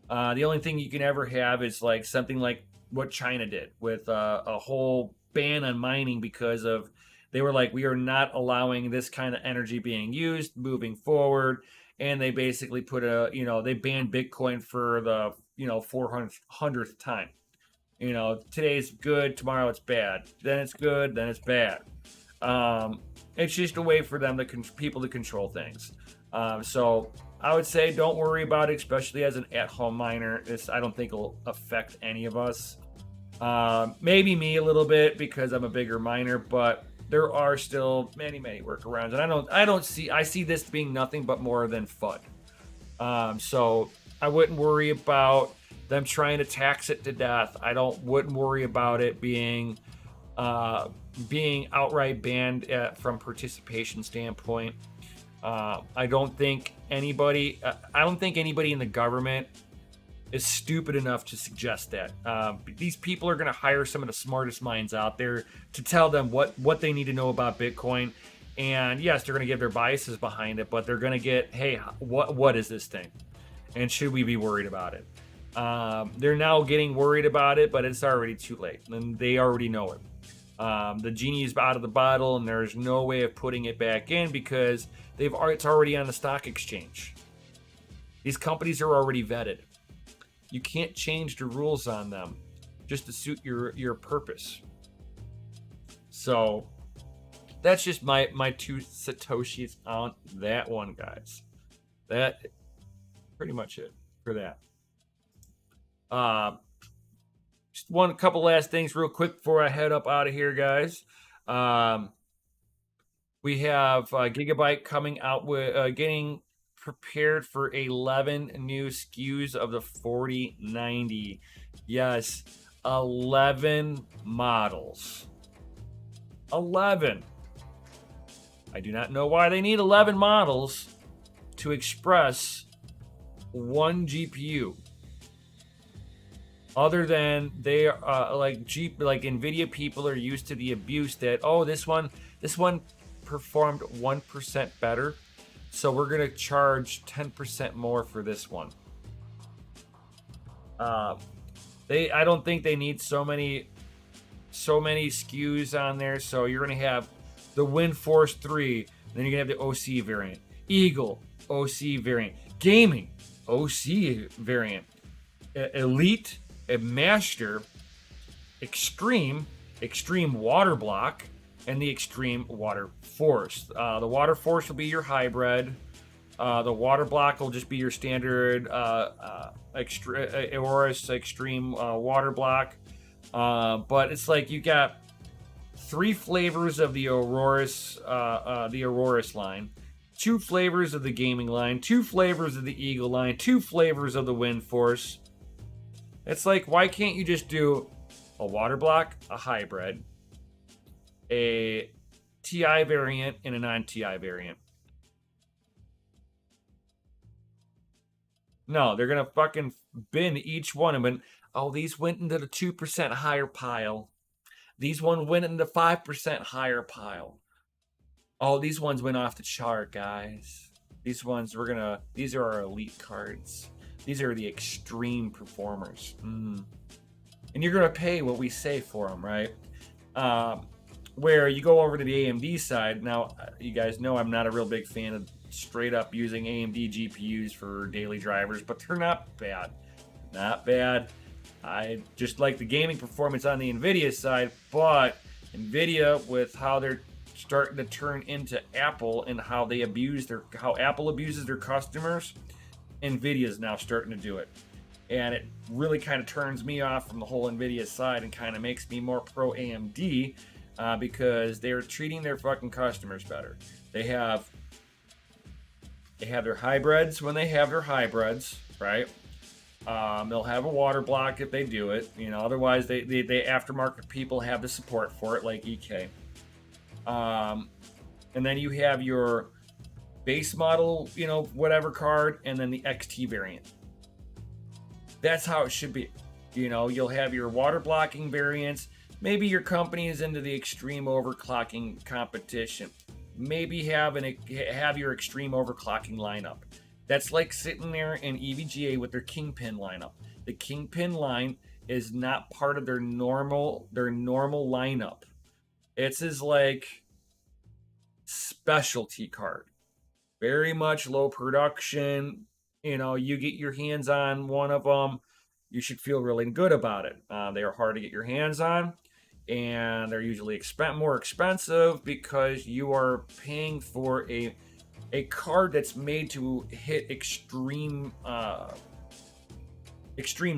The only thing you can ever have is like something like what China did with a whole ban on mining because of they were like, we are not allowing this kind of energy being used moving forward, and they basically put they banned Bitcoin for the 400th time. Today's good, tomorrow it's bad, then it's good, then it's bad. It's just a way for them people to control things. So I would say don't worry about it, especially as an at-home miner. I don't think it'll affect any of us. Maybe me a little bit because I'm a bigger miner, but there are still many workarounds, and I see this being nothing but more than fun. So I wouldn't worry about them trying to tax it to death. Wouldn't worry about it being outright banned from participation standpoint. I don't think anybody in the government is stupid enough to suggest that. These people are going to hire some of the smartest minds out there to tell them what they need to know about Bitcoin. And yes, they're going to give their biases behind it, but they're going to get, hey, what is this thing? And should we be worried about it? They're now getting worried about it, but it's already too late, and they already know it. The genie is out of the bottle, and there's no way of putting it back in because it's already on the stock exchange. These companies are already vetted. You can't change the rules on them just to suit your purpose. So that's just my 2 satoshis on that one, guys. That pretty much it for that. Just one couple last things real quick before I head up out of here, guys. We have Gigabyte coming out with getting prepared for 11 new SKUs of the 4090. Yes, 11 models. 11. I do not know why they need 11 models to express one GPU. Other than they are like NVIDIA people are used to the abuse that, oh, this one performed 1% better, so we're gonna charge 10% more for this one. I don't think they need so many SKUs on there. So you're gonna have the WindForce 3, then you're gonna have the OC variant, Eagle OC variant, Gaming OC variant, Elite, Master, Extreme Water Block, and the Extreme Water Force. The Water Force will be your hybrid. The Water Block will just be your standard Aorus Extreme Water Block. But it's like you got 3 flavors of the Aurorus line, 2 flavors of the Gaming line, 2 flavors of the Eagle line, 2 flavors of the WindForce. It's like, why can't you just do a water block, a hybrid, a TI variant, and a non-TI variant? No, they're going to fucking bin each one of them. Oh, these went into the 2% higher pile. These ones went into 5% higher pile. Oh, these ones went off the chart, guys. These ones, these are our elite cards. These are the extreme performers. And you're going to pay what we say for them, right? Where you go over to the AMD side. Now, you guys know I'm not a real big fan of straight up using AMD GPUs for daily drivers, but they're not bad. Not bad. I just like the gaming performance on the NVIDIA side, but NVIDIA, with how they're starting to turn into Apple and how Apple abuses their customers, NVIDIA is now starting to do it. and it really kind of turns me off from the whole NVIDIA side and kind of makes me more pro AMD, because they're treating their fucking customers better. They have their hybrids when they have their hybrids, right? They'll have a water block if they do it. Otherwise they aftermarket people have the support for it, like EK. And then you have your base model, whatever card, and then the XT variant. That's how it should be. You'll have your water blocking variants. Maybe your company is into the extreme overclocking competition. Maybe have your extreme overclocking lineup. That's like sitting there in EVGA with their Kingpin lineup. The Kingpin line is not part of their normal lineup. It's his like specialty card. Very much low production. You get your hands on one of them, you should feel really good about it. They are hard to get your hands on, and they're usually more expensive because you are paying for a card that's made to hit extreme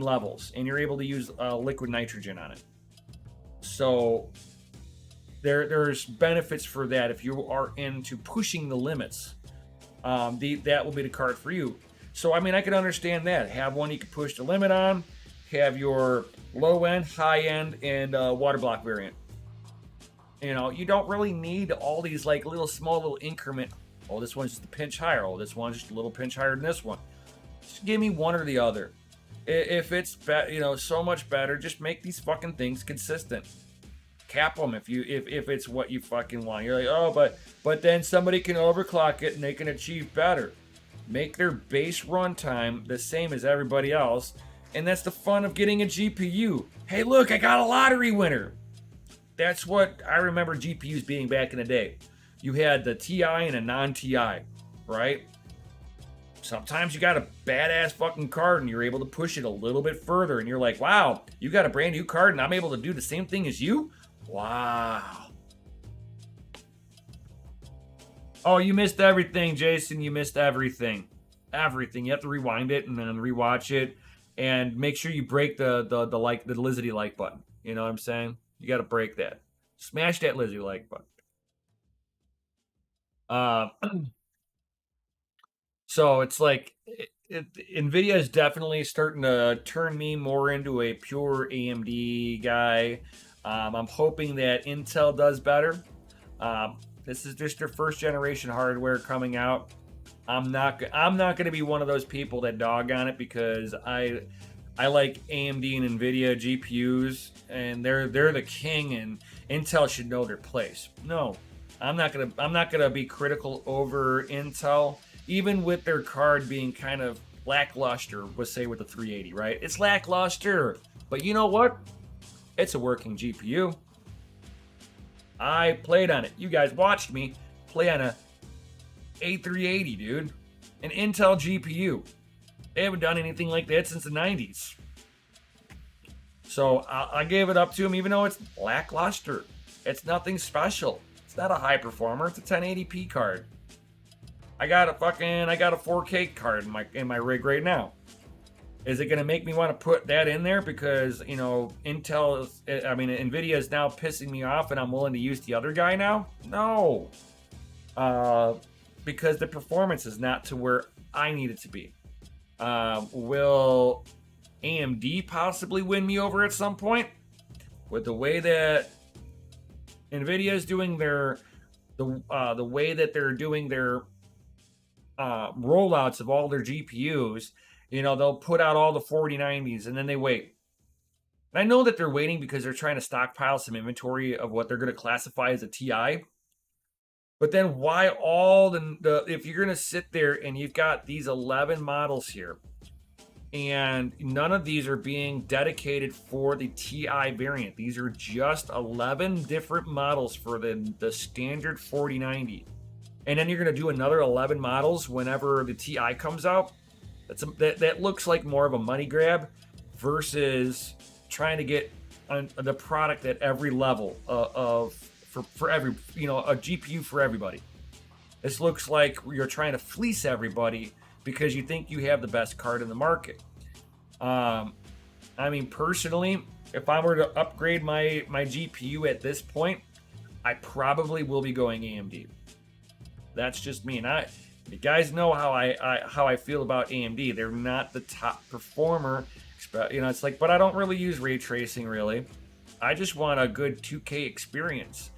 levels, and you're able to use liquid nitrogen on it. So there's benefits for that if you are into pushing the limits. That will be the card for you. So I can understand that. Have one you can push the limit on. Have your low end, high end, and water block variant. You don't really need all these like little increment. Oh, this one's just a pinch higher. Oh, this one's just a little pinch higher than this one. Just give me one or the other. If it's so much better, just make these fucking things consistent. Cap them if it's what you fucking want. You're like, oh, but then somebody can overclock it and they can achieve better. Make their base runtime the same as everybody else, and that's the fun of getting a GPU. Hey, look, I got a lottery winner. That's what I remember GPUs being back in the day. You had the TI and a non-TI, right? Sometimes you got a badass fucking card and you're able to push it a little bit further, and you're like, wow, you got a brand new card and I'm able to do the same thing as you? Wow. Oh, you missed everything, Jason. You missed everything. Everything. You have to rewind it and then rewatch it, and make sure you break the Lizzie like button. You know what I'm saying? You got to break that. Smash that Lizzie like button. So it's like NVIDIA is definitely starting to turn me more into a pure AMD guy. I'm hoping that Intel does better. This is just their first generation hardware coming out. I'm not going to be one of those people that dog on it, because I like AMD and NVIDIA GPUs, and they're the king, and Intel should know their place. No, I'm not gonna be critical over Intel, even with their card being kind of lackluster. Let's say with the 380, right? It's lackluster, but you know what? It's a working GPU. I played on it. You guys watched me play on a A380, dude. An Intel GPU. They haven't done anything like that since the 90s. So I gave it up to them, even though it's lackluster. It's nothing special. It's not a high performer. It's a 1080p card. I got a 4K card in my rig right now. Is it going to make me want to put that in there because, NVIDIA is now pissing me off and I'm willing to use the other guy now? No. Because the performance is not to where I need it to be. Will AMD possibly win me over at some point? With the way that NVIDIA is doing the way that they're doing their rollouts of all their GPUs, they'll put out all the 4090s and then they wait. And I know that they're waiting because they're trying to stockpile some inventory of what they're going to classify as a TI. But then why if you're going to sit there and you've got these 11 models here, and none of these are being dedicated for the TI variant. These are just 11 different models for the standard 4090. And then you're going to do another 11 models whenever the TI comes out. That looks like more of a money grab versus trying to get the product at every level for every, a GPU for everybody. This looks like you're trying to fleece everybody because you think you have the best card in the market. I mean, personally, if I were to upgrade my GPU at this point, I probably will be going AMD. That's just me, and you guys know how I feel about AMD. They're not the top performer, it's like, but I don't really use ray tracing really. I just want a good 2K experience,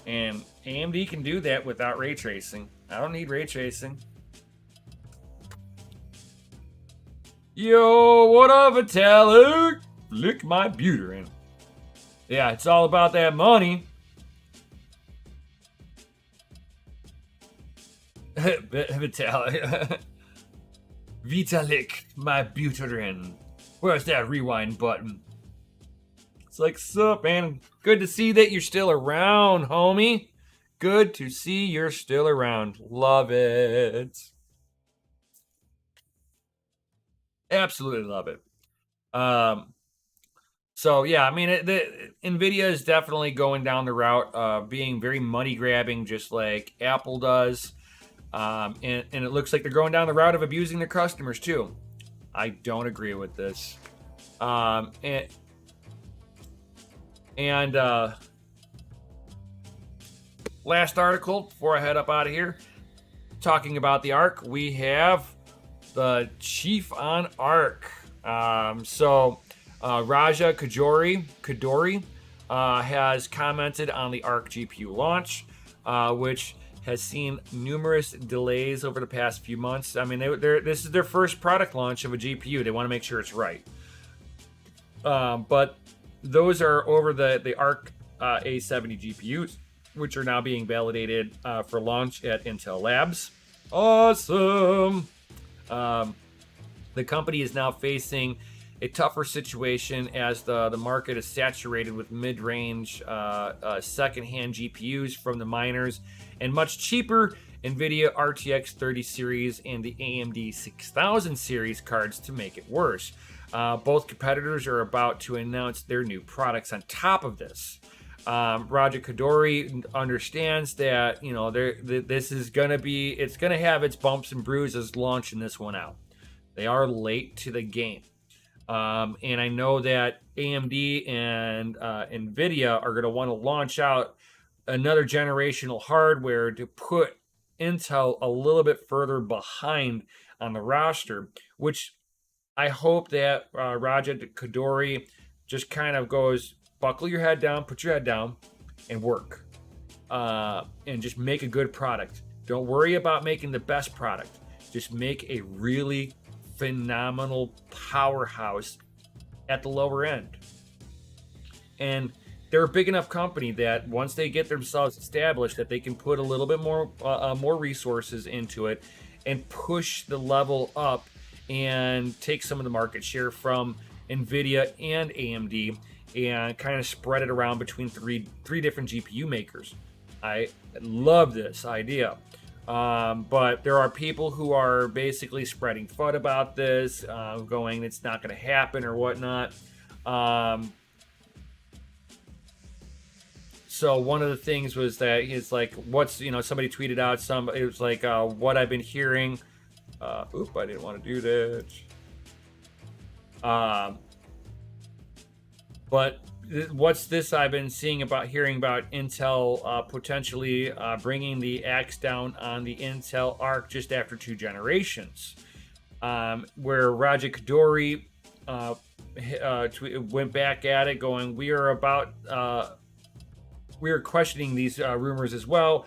and AMD can do that without ray tracing. I don't need ray tracing. Yo, what up, Vitalik? Lick my butyrin. Yeah, it's all about that money. Vitalik. Vitalik, my butyrin. Where's that rewind button? It's like, sup, man? Good to see that you're still around, homie. Good to see you're still around. Love it. Absolutely love it. So yeah, I mean, NVIDIA is definitely going down the route of being very money grabbing, just like Apple does. And it looks like they're going down the route of abusing their customers too. I don't agree with this. Last article before I head up out of here, talking about the ARC, we have the chief on ARC. Raja Koduri has commented on the ARC GPU launch, which has seen numerous delays over the past few months. I mean, this is their first product launch of a GPU. They want to make sure it's right. But those are over the ARC A70 GPUs, which are now being validated for launch at Intel Labs. Awesome! The company is now facing a tougher situation as the market is saturated with mid-range second-hand GPUs from the miners and much cheaper NVIDIA RTX 30 series and the AMD 6000 series cards to make it worse. Both competitors are about to announce their new products on top of this. Raja Koduri understands that, this is going to be, it's going to have its bumps and bruises launching this one out. They are late to the game. And I know that AMD and NVIDIA are going to want to launch out another generational hardware to put Intel a little bit further behind on the roster, which I hope that Raja Koduri just kind of goes, buckle your head down, put your head down, and work. And just make a good product. Don't worry about making the best product. Just make a really phenomenal powerhouse at the lower end. And they're a big enough company that once they get themselves established, that they can put a little bit more resources into it and push the level up and take some of the market share from NVIDIA and AMD and kind of spread it around between three different GPU makers. I love this idea. But there are people who are basically spreading FUD about this, going, it's not going to happen or whatnot. So one of the things was that it's like, somebody tweeted out it was like, what I've been hearing. I didn't want to do that. But what's this I've been hearing about Intel potentially bringing the axe down on the Intel ARC just after 2 generations, where Raja Koduri went back at it going, we are questioning these rumors as well.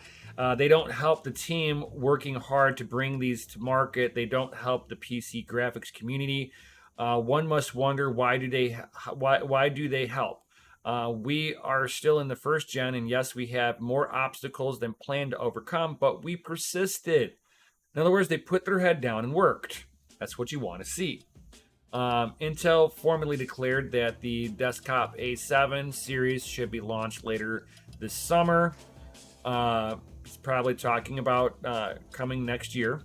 They don't help the team working hard to bring these to market. They don't help the PC graphics community. One must wonder, why do they help? We are still in the first gen, and yes, we have more obstacles than planned to overcome, but we persisted. In other words, they put their head down and worked. That's what you want to see. Intel formally declared that the desktop A7 series should be launched later this summer. It's probably talking about coming next year.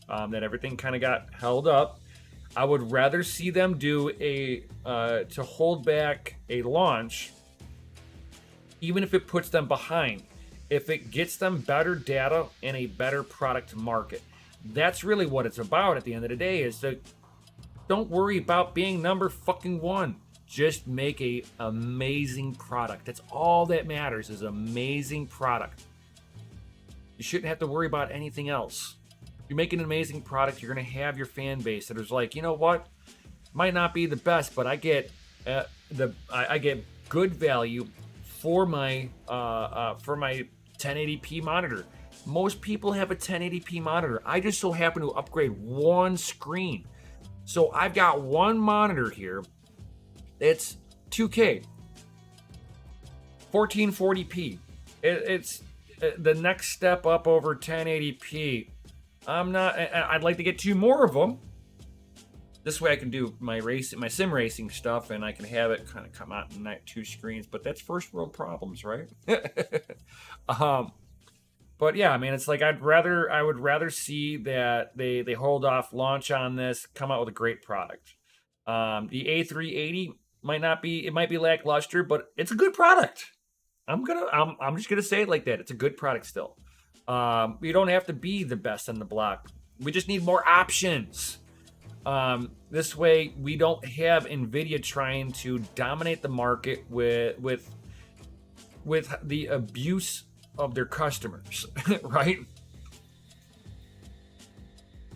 That everything kind of got held up. I would rather see them do to hold back a launch, even if it puts them behind, if it gets them better data and a better product to market. That's really what it's about at the end of the day, is to Don't worry about being number fucking one. Just make a amazing product. That's all that matters, is amazing product. You shouldn't have to worry about anything else. You're making an amazing product, you're gonna have your fan base that is like, you know what? Might not be the best, but I get I get good value for my 1080p monitor. Most people have a 1080p monitor. I just so happen to upgrade one screen. So I've got one monitor here. It's 2K, 1440p. It's the next step up over 1080p. I'd like to get 2 more of them. This way I can do my sim racing stuff, and I can have it kind of come out in 2 screens. But that's first world problems, right? But yeah, I mean, it's like I would rather see that they hold off launch on this, come out with a great product. The A380 might be lackluster, but it's a good product. I'm just gonna say it like that. It's a good product still. You don't have to be the best on the block. We just need more options. This way we don't have Nvidia trying to dominate the market with the abuse of their customers, right?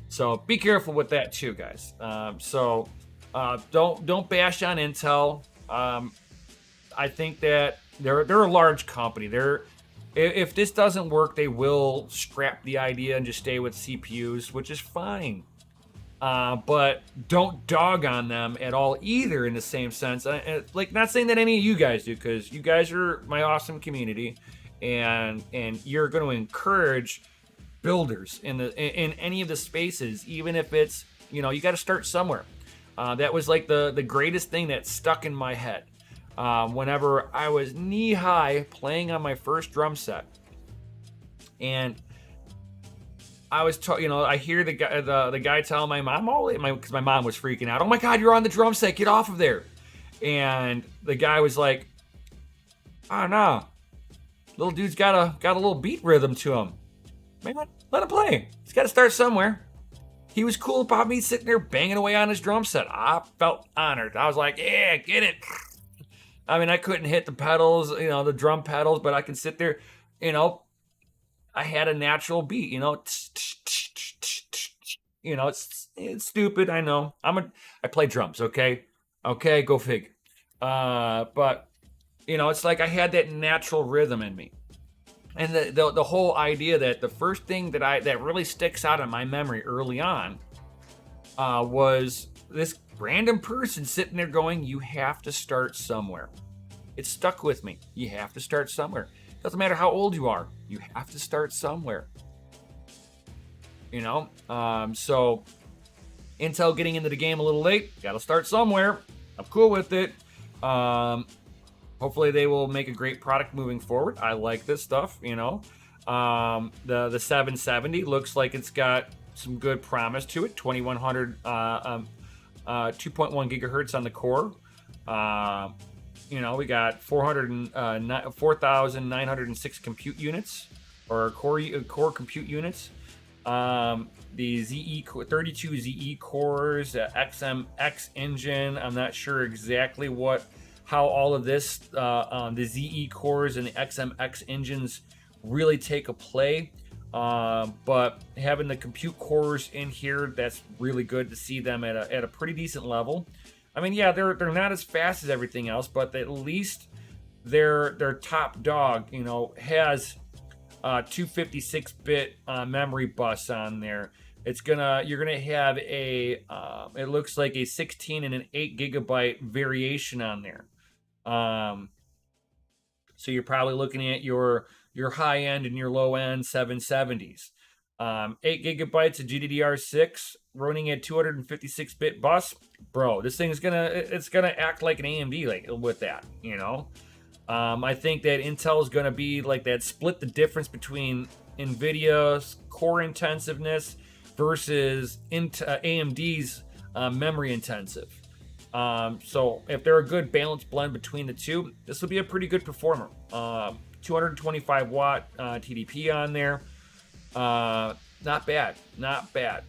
So be careful with that too, guys. Don't bash on Intel. I think that they're a large company. If this doesn't work, they will scrap the idea and just stay with CPUs, which is fine. But don't dog on them at all either, in the same sense. Like, not saying that any of you guys do, because you guys are my awesome community, and you're going to encourage builders in any of the spaces, even if it's, you got to start somewhere. That was like the greatest thing that stuck in my head. Whenever I was knee high playing on my first drum set, and I was, I hear the guy tell my mom, because my mom was freaking out. Oh my God, you're on the drum set, get off of there. And the guy was like, oh no, little dude's got a little beat rhythm to him. Man, let him play. He's got to start somewhere. He was cool about me sitting there banging away on his drum set. I felt honored. I was like, yeah, get it. I mean, I couldn't hit the pedals, the drum pedals, but I can sit there, I had a natural beat, it's stupid, I know. I play drums, okay? Okay, go fig. But it's like I had that natural rhythm in me. And the whole idea that the first thing that really sticks out in my memory early on was this random person sitting there going, you have to start somewhere. It stuck with me. You have to start somewhere. Doesn't matter how old you are. You have to start somewhere. So Intel getting into the game a little late. Got to start somewhere. I'm cool with it. Hopefully they will make a great product moving forward. I like this stuff, The 770 looks like it's got some good promise to it. 2100, 2.1 gigahertz on the core. We got 4,906 compute units, or core compute units. The 32 ZE cores, XMX engine. I'm not sure exactly how all of this, the ZE cores and the XMX engines really take a play. But having the compute cores in here, that's really good to see them at a pretty decent level. I mean, yeah, they're not as fast as everything else, but at least their top dog, has 256-bit memory bus on there. You're gonna have it looks like a 16 and an 8 gigabyte variation on there. So you're probably looking at your high end and your low end 770s. 8 gigabytes of GDDR6 running at 256-bit bus. Bro, this thing is gonna act like an AMD with that, I think that Intel is gonna be like that, split the difference between NVIDIA's core intensiveness versus AMD's memory intensive. So if they're a good balanced blend between the two, this will be a pretty good performer. 225 watt TDP on there. not bad, not bad.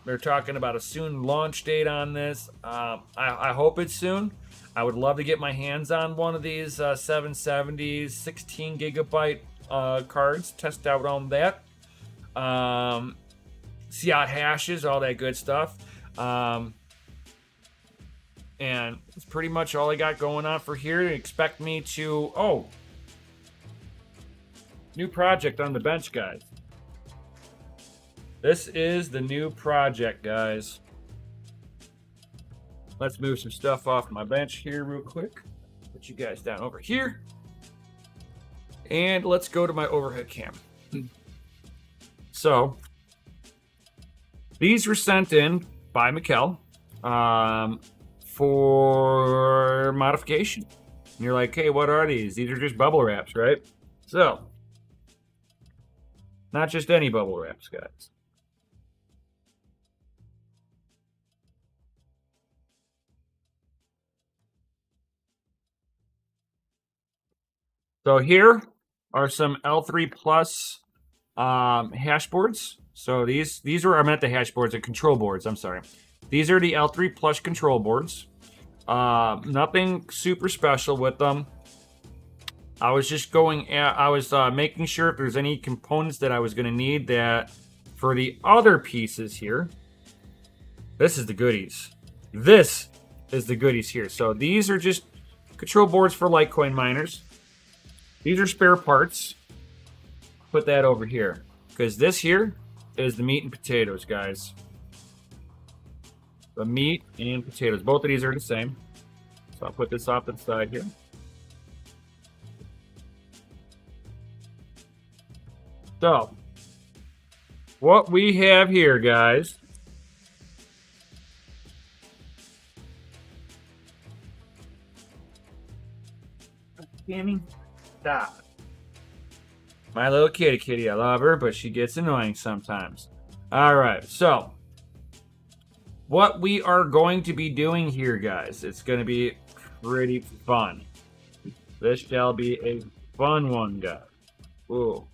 They're talking about a soon launch date on this. I hope it's soon. I would love to get my hands on one of these 770s, 16 gigabyte cards, test out on that. See out hashes, all that good stuff. And it's pretty much all I got going on for here. Expect me to, new project on the bench, guys. This is the new project, guys. Let's move some stuff off my bench here real quick. Put you guys down over here. And let's go to my overhead cam. So, these were sent in by Mikkel for modification. And you're like, hey, what are these? These are just bubble wraps, right? So, not just any bubble wraps, guys. So here are some L3 Plus hash boards. So these are, I meant the hash boards, the control boards, I'm sorry. These are the L3 Plus control boards. Nothing super special with them. I was just making sure if there's any components that I was going to need that for the other pieces here. This is the goodies. This is the goodies here. So these are just control boards for Litecoin miners. These are spare parts. Put that over here. Because this here is the meat and potatoes, guys. The meat and potatoes. Both of these are the same. So I'll put this off to the side here. So, what we have here, guys, Tammy, stop. My little kitty, I love her, but she gets annoying sometimes. All right, so what we are going to be doing here, guys, it's going to be pretty fun. This shall be a fun one, guys. Ooh.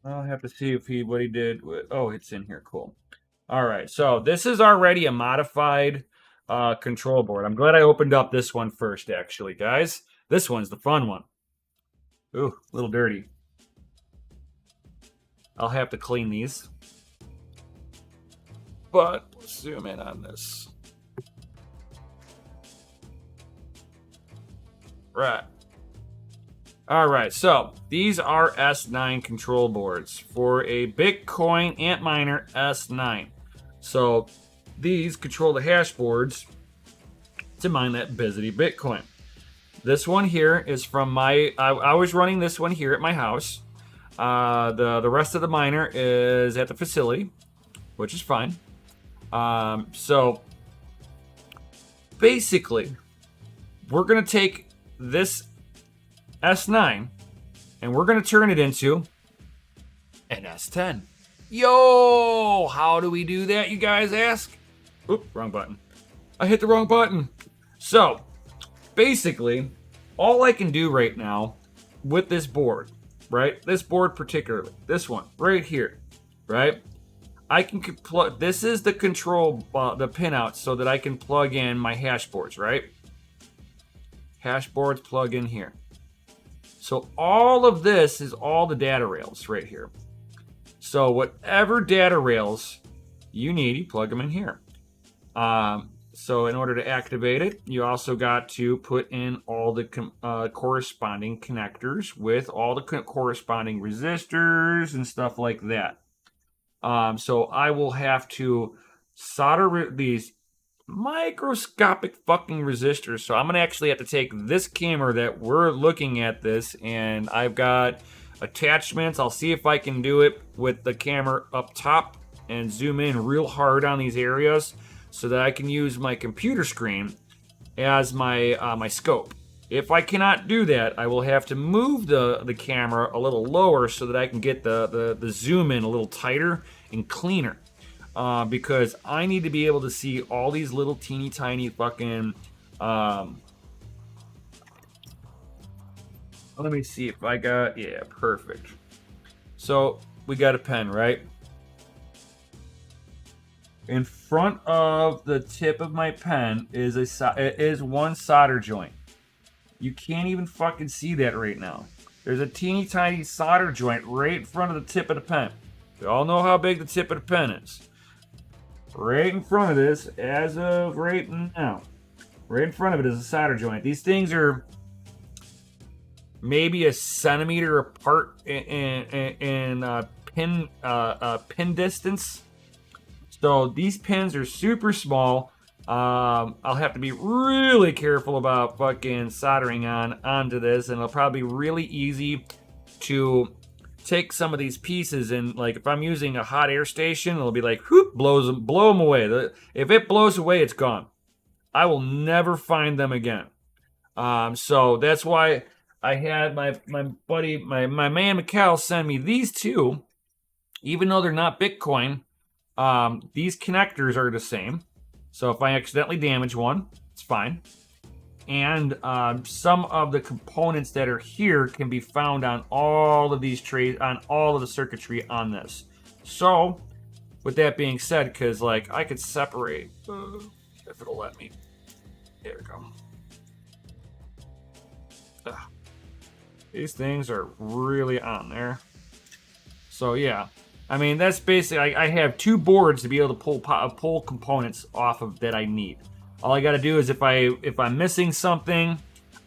I'll have to see if what he did with, it's in here, cool. All right, so this is already a modified control board. I'm glad I opened up this one first, actually, guys. This one's the fun one. Ooh, a little dirty. I'll have to clean these. But let's zoom in on this. Right. All right, so these are S9 control boards for a Bitcoin Antminer S9. So these control the hash boards to mine that Bizzity Bitcoin. This one here is from my, I was running this one here at my house. The rest of the miner is at the facility, which is fine. So basically, we're gonna take this S9 and we're gonna turn it into an S10. Yo, how do we do that, you guys ask? Oop, wrong button. I hit the wrong button. So basically, all I can do right now with this board, right? This board particularly, this one right here, right? I can plug, this is the control, the pinout so that I can plug in my hash boards, right? Hash boards plug in here. So all of this is all the data rails right here. So whatever data rails you need, you plug them in here. So in order to activate it, you also got to put in all the corresponding connectors with all the corresponding resistors and stuff like that. So I will have to solder these microscopic fucking resistors. So I'm gonna actually have to take this camera that we're looking at this, and I've got attachments. I'll see if I can do it with the camera up top and zoom in real hard on these areas so that I can use my computer screen as my my scope. If I cannot do that, I will have to move the camera a little lower so that I can get the zoom in a little tighter and cleaner. because I need to be able to see all these little teeny tiny fucking. Let me see if I got, yeah, perfect. So we got a pen, right? In front of the tip of my pen is one solder joint. You can't even fucking see that right now. There's a teeny tiny solder joint right in front of the tip of the pen. We all know how big the tip of the pen is. Right in front of this, as of right now, right in front of it is a solder joint. These things are maybe a centimeter apart in pin distance. So these pins are super small. I'll have to be really careful about fucking soldering onto this, and it'll probably be really easy to take some of these pieces and, like, if I'm using a hot air station, it'll be like, whoop, blow them away. If it blows away, it's gone. I will never find them again. So that's why I had my buddy, my man Mikkel send me these two, even though they're not Bitcoin. These connectors are the same. So if I accidentally damage one, it's fine. And some of the components that are here can be found on all of these trays, on all of the circuitry on this. So with that being said, because like I could separate, if it'll let me. There we go. These things are really on there. So yeah, I mean that's basically. I have two boards to be able to pull components off of that I need. All I got to do is if I'm missing something,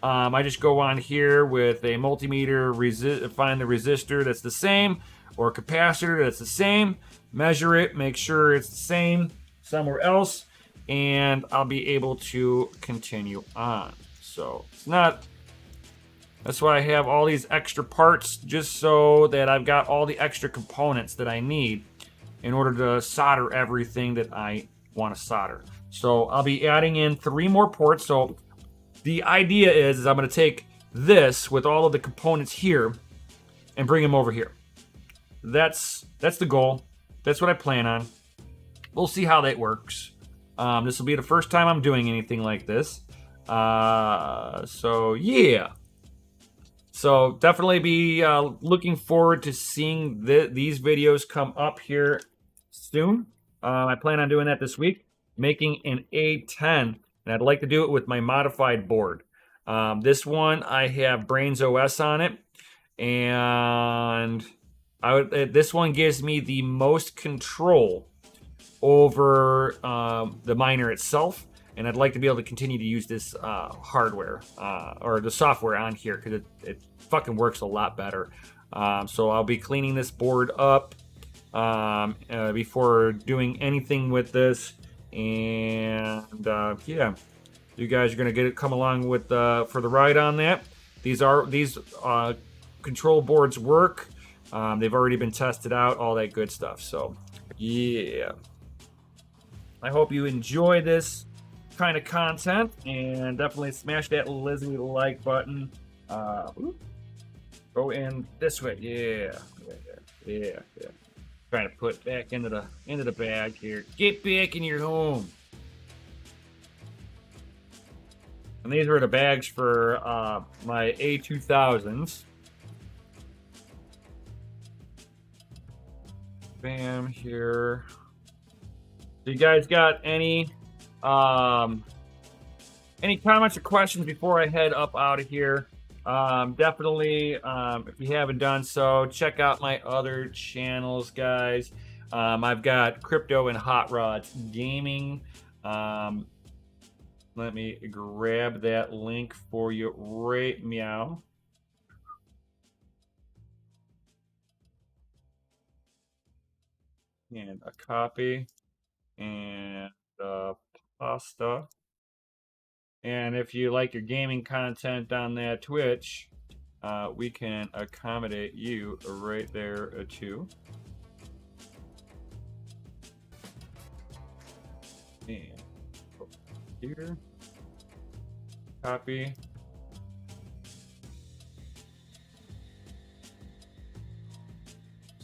I just go on here with a multimeter, find the resistor that's the same, or capacitor that's the same, measure it, make sure it's the same somewhere else, and I'll be able to continue on. So it's not. That's why I have all these extra parts, just so that I've got all the extra components that I need in order to solder everything that I want to solder. So I'll be adding in 3 more ports. So the idea is I'm going to take this with all of the components here and bring them over here. That's the goal. That's what I plan on. We'll see how that works. This will be the first time I'm doing anything like this. So yeah. So definitely be looking forward to seeing these videos come up here soon. I plan on doing that this week, making an A10, and I'd like to do it with my modified board. This one, I have Brains OS on it, and this one gives me the most control over the miner itself. And I'd like to be able to continue to use this hardware or the software on here because it fucking works a lot better. So I'll be cleaning this board up before doing anything with this. And yeah, you guys are gonna come along with for the ride on that. These control boards work. They've already been tested out, all that good stuff. So yeah, I hope you enjoy this kind of content, and definitely smash that Lizzie like button. Go in this way. Yeah. Trying to put back into the bag here. Get back in your home. And these were the bags for my A2000s. Bam, here. So you guys got any comments or questions before I head up out of here? Definitely, if you haven't done so, check out my other channels, guys. I've got Crypto and Hot Rods Gaming. Let me grab that link for you right meow. And a copy and pasta. And if you like your gaming content on that Twitch, we can accommodate you right there too. And here, copy.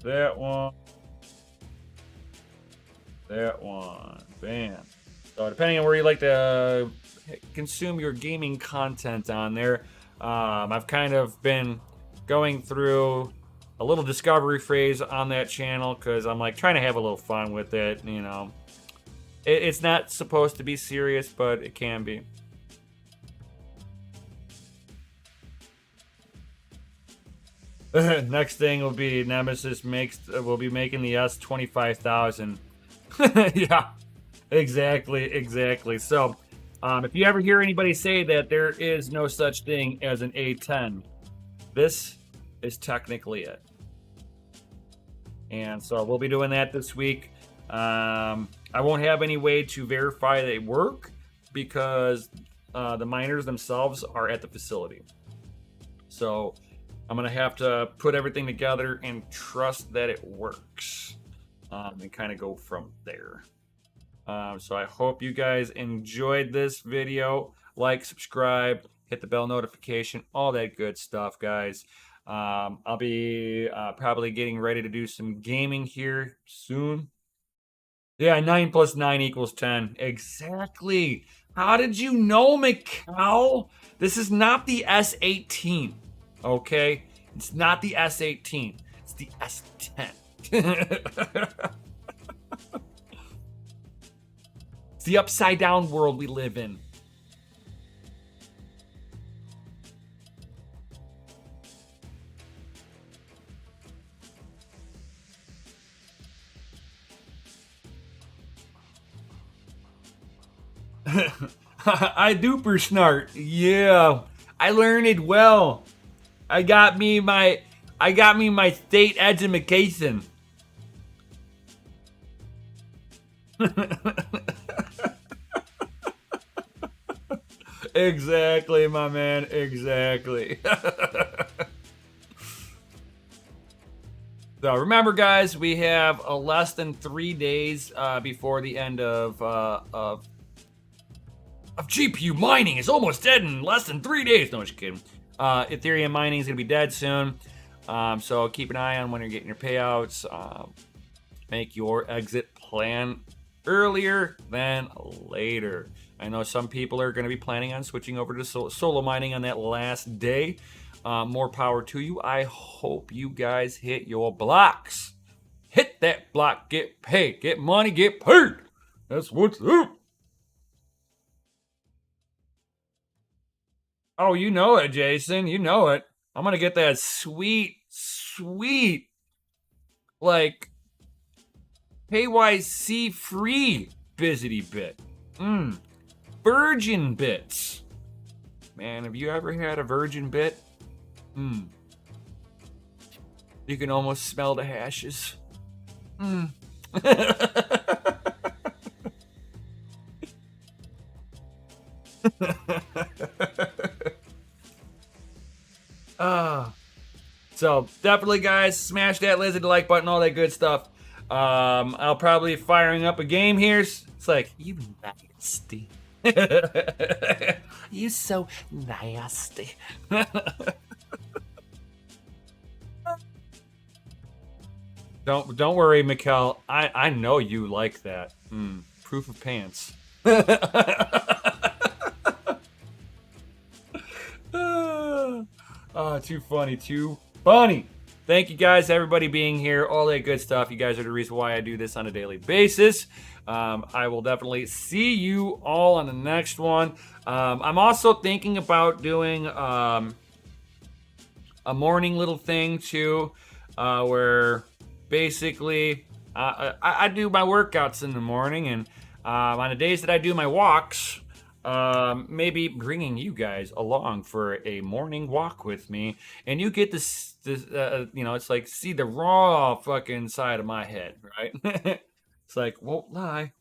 That one. That one. Bam. So depending on where you like to consume your gaming content on there, I've kind of been going through a little discovery phase on that channel because I'm like trying to have a little fun with it. You know, it's not supposed to be serious, but it can be. Next thing will be Nemesis will be making the S25,000. Yeah, exactly. So, if you ever hear anybody say that there is no such thing as an A10, this is technically it. And so we'll be doing that this week. I won't have any way to verify they work because the miners themselves are at the facility. So I'm going to have to put everything together and trust that it works and kind of go from there. So I hope you guys enjoyed this video. Like, subscribe, hit the bell notification, all that good stuff, guys. I'll be probably getting ready to do some gaming here soon. Yeah, 9 plus 9 equals 10. Exactly. How did you know, Mikal? This is not the S18. Okay? It's not the S18. It's the S10. It's the upside down world we live in. I duper snart. Yeah. I learned it well. I got me my state education. Exactly, my man. Exactly. So remember, guys, we have less than 3 days before the end of GPU mining. Is almost dead in less than 3 days. No, just kidding. Ethereum mining is gonna be dead soon. So keep an eye on when you're getting your payouts. Make your exit plan earlier than later. I know some people are going to be planning on switching over to solo mining on that last day. More power to you. I hope you guys hit your blocks. Hit that block, get paid. Get money, get paid. That's what's up. Oh, you know it, Jason. You know it. I'm going to get that sweet, like, KYC free Bizzity bit. Virgin bits. Man, have you ever had a virgin bit? You can almost smell the hashes. So definitely, guys, smash that lizard like button, all that good stuff. I'll probably be firing up a game here. It's like, you nasty. You so nasty. Don't worry, Mikkel. I know you like that. Proof of pants. Oh, too funny. Thank you guys, everybody being here, all that good stuff. You guys are the reason why I do this on a daily basis. I will definitely see you all on the next one. I'm also thinking about doing a morning little thing too, where basically I do my workouts in the morning, and on the days that I do my walks, maybe bringing you guys along for a morning walk with me, and you get this it's like see the raw fucking side of my head, right? It's like, won't lie.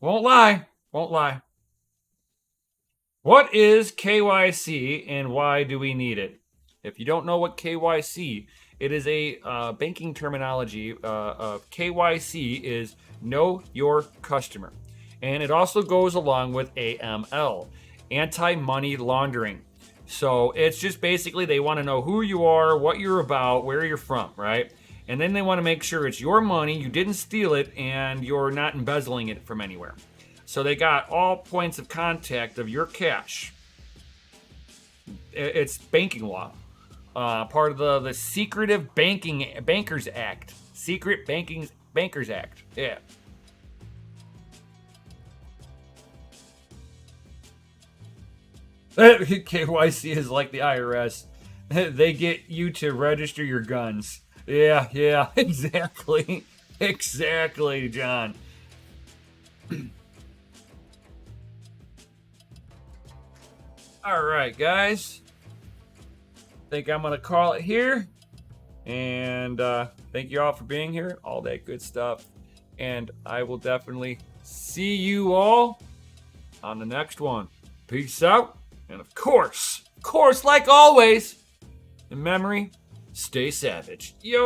What is KYC and why do we need it? If you don't know what KYC, it is a banking terminology. KYC is know your customer. And it also goes along with AML, anti-money laundering. So it's just basically they want to know who you are, what you're about, where you're from, right? And then they want to make sure it's your money, you didn't steal it, and you're not embezzling it from anywhere. So they got all points of contact of your cash. It's banking law. Part of the Secretive Bankers Act. Secret Bankers Act. Yeah. KYC is like the IRS. They get you to register your guns. Yeah, exactly. Exactly, John. All right, guys. Think I'm going to call it here. And thank you all for being here. All that good stuff. And I will definitely see you all on the next one. Peace out. And of course, like always, in memory, stay savage. Yo!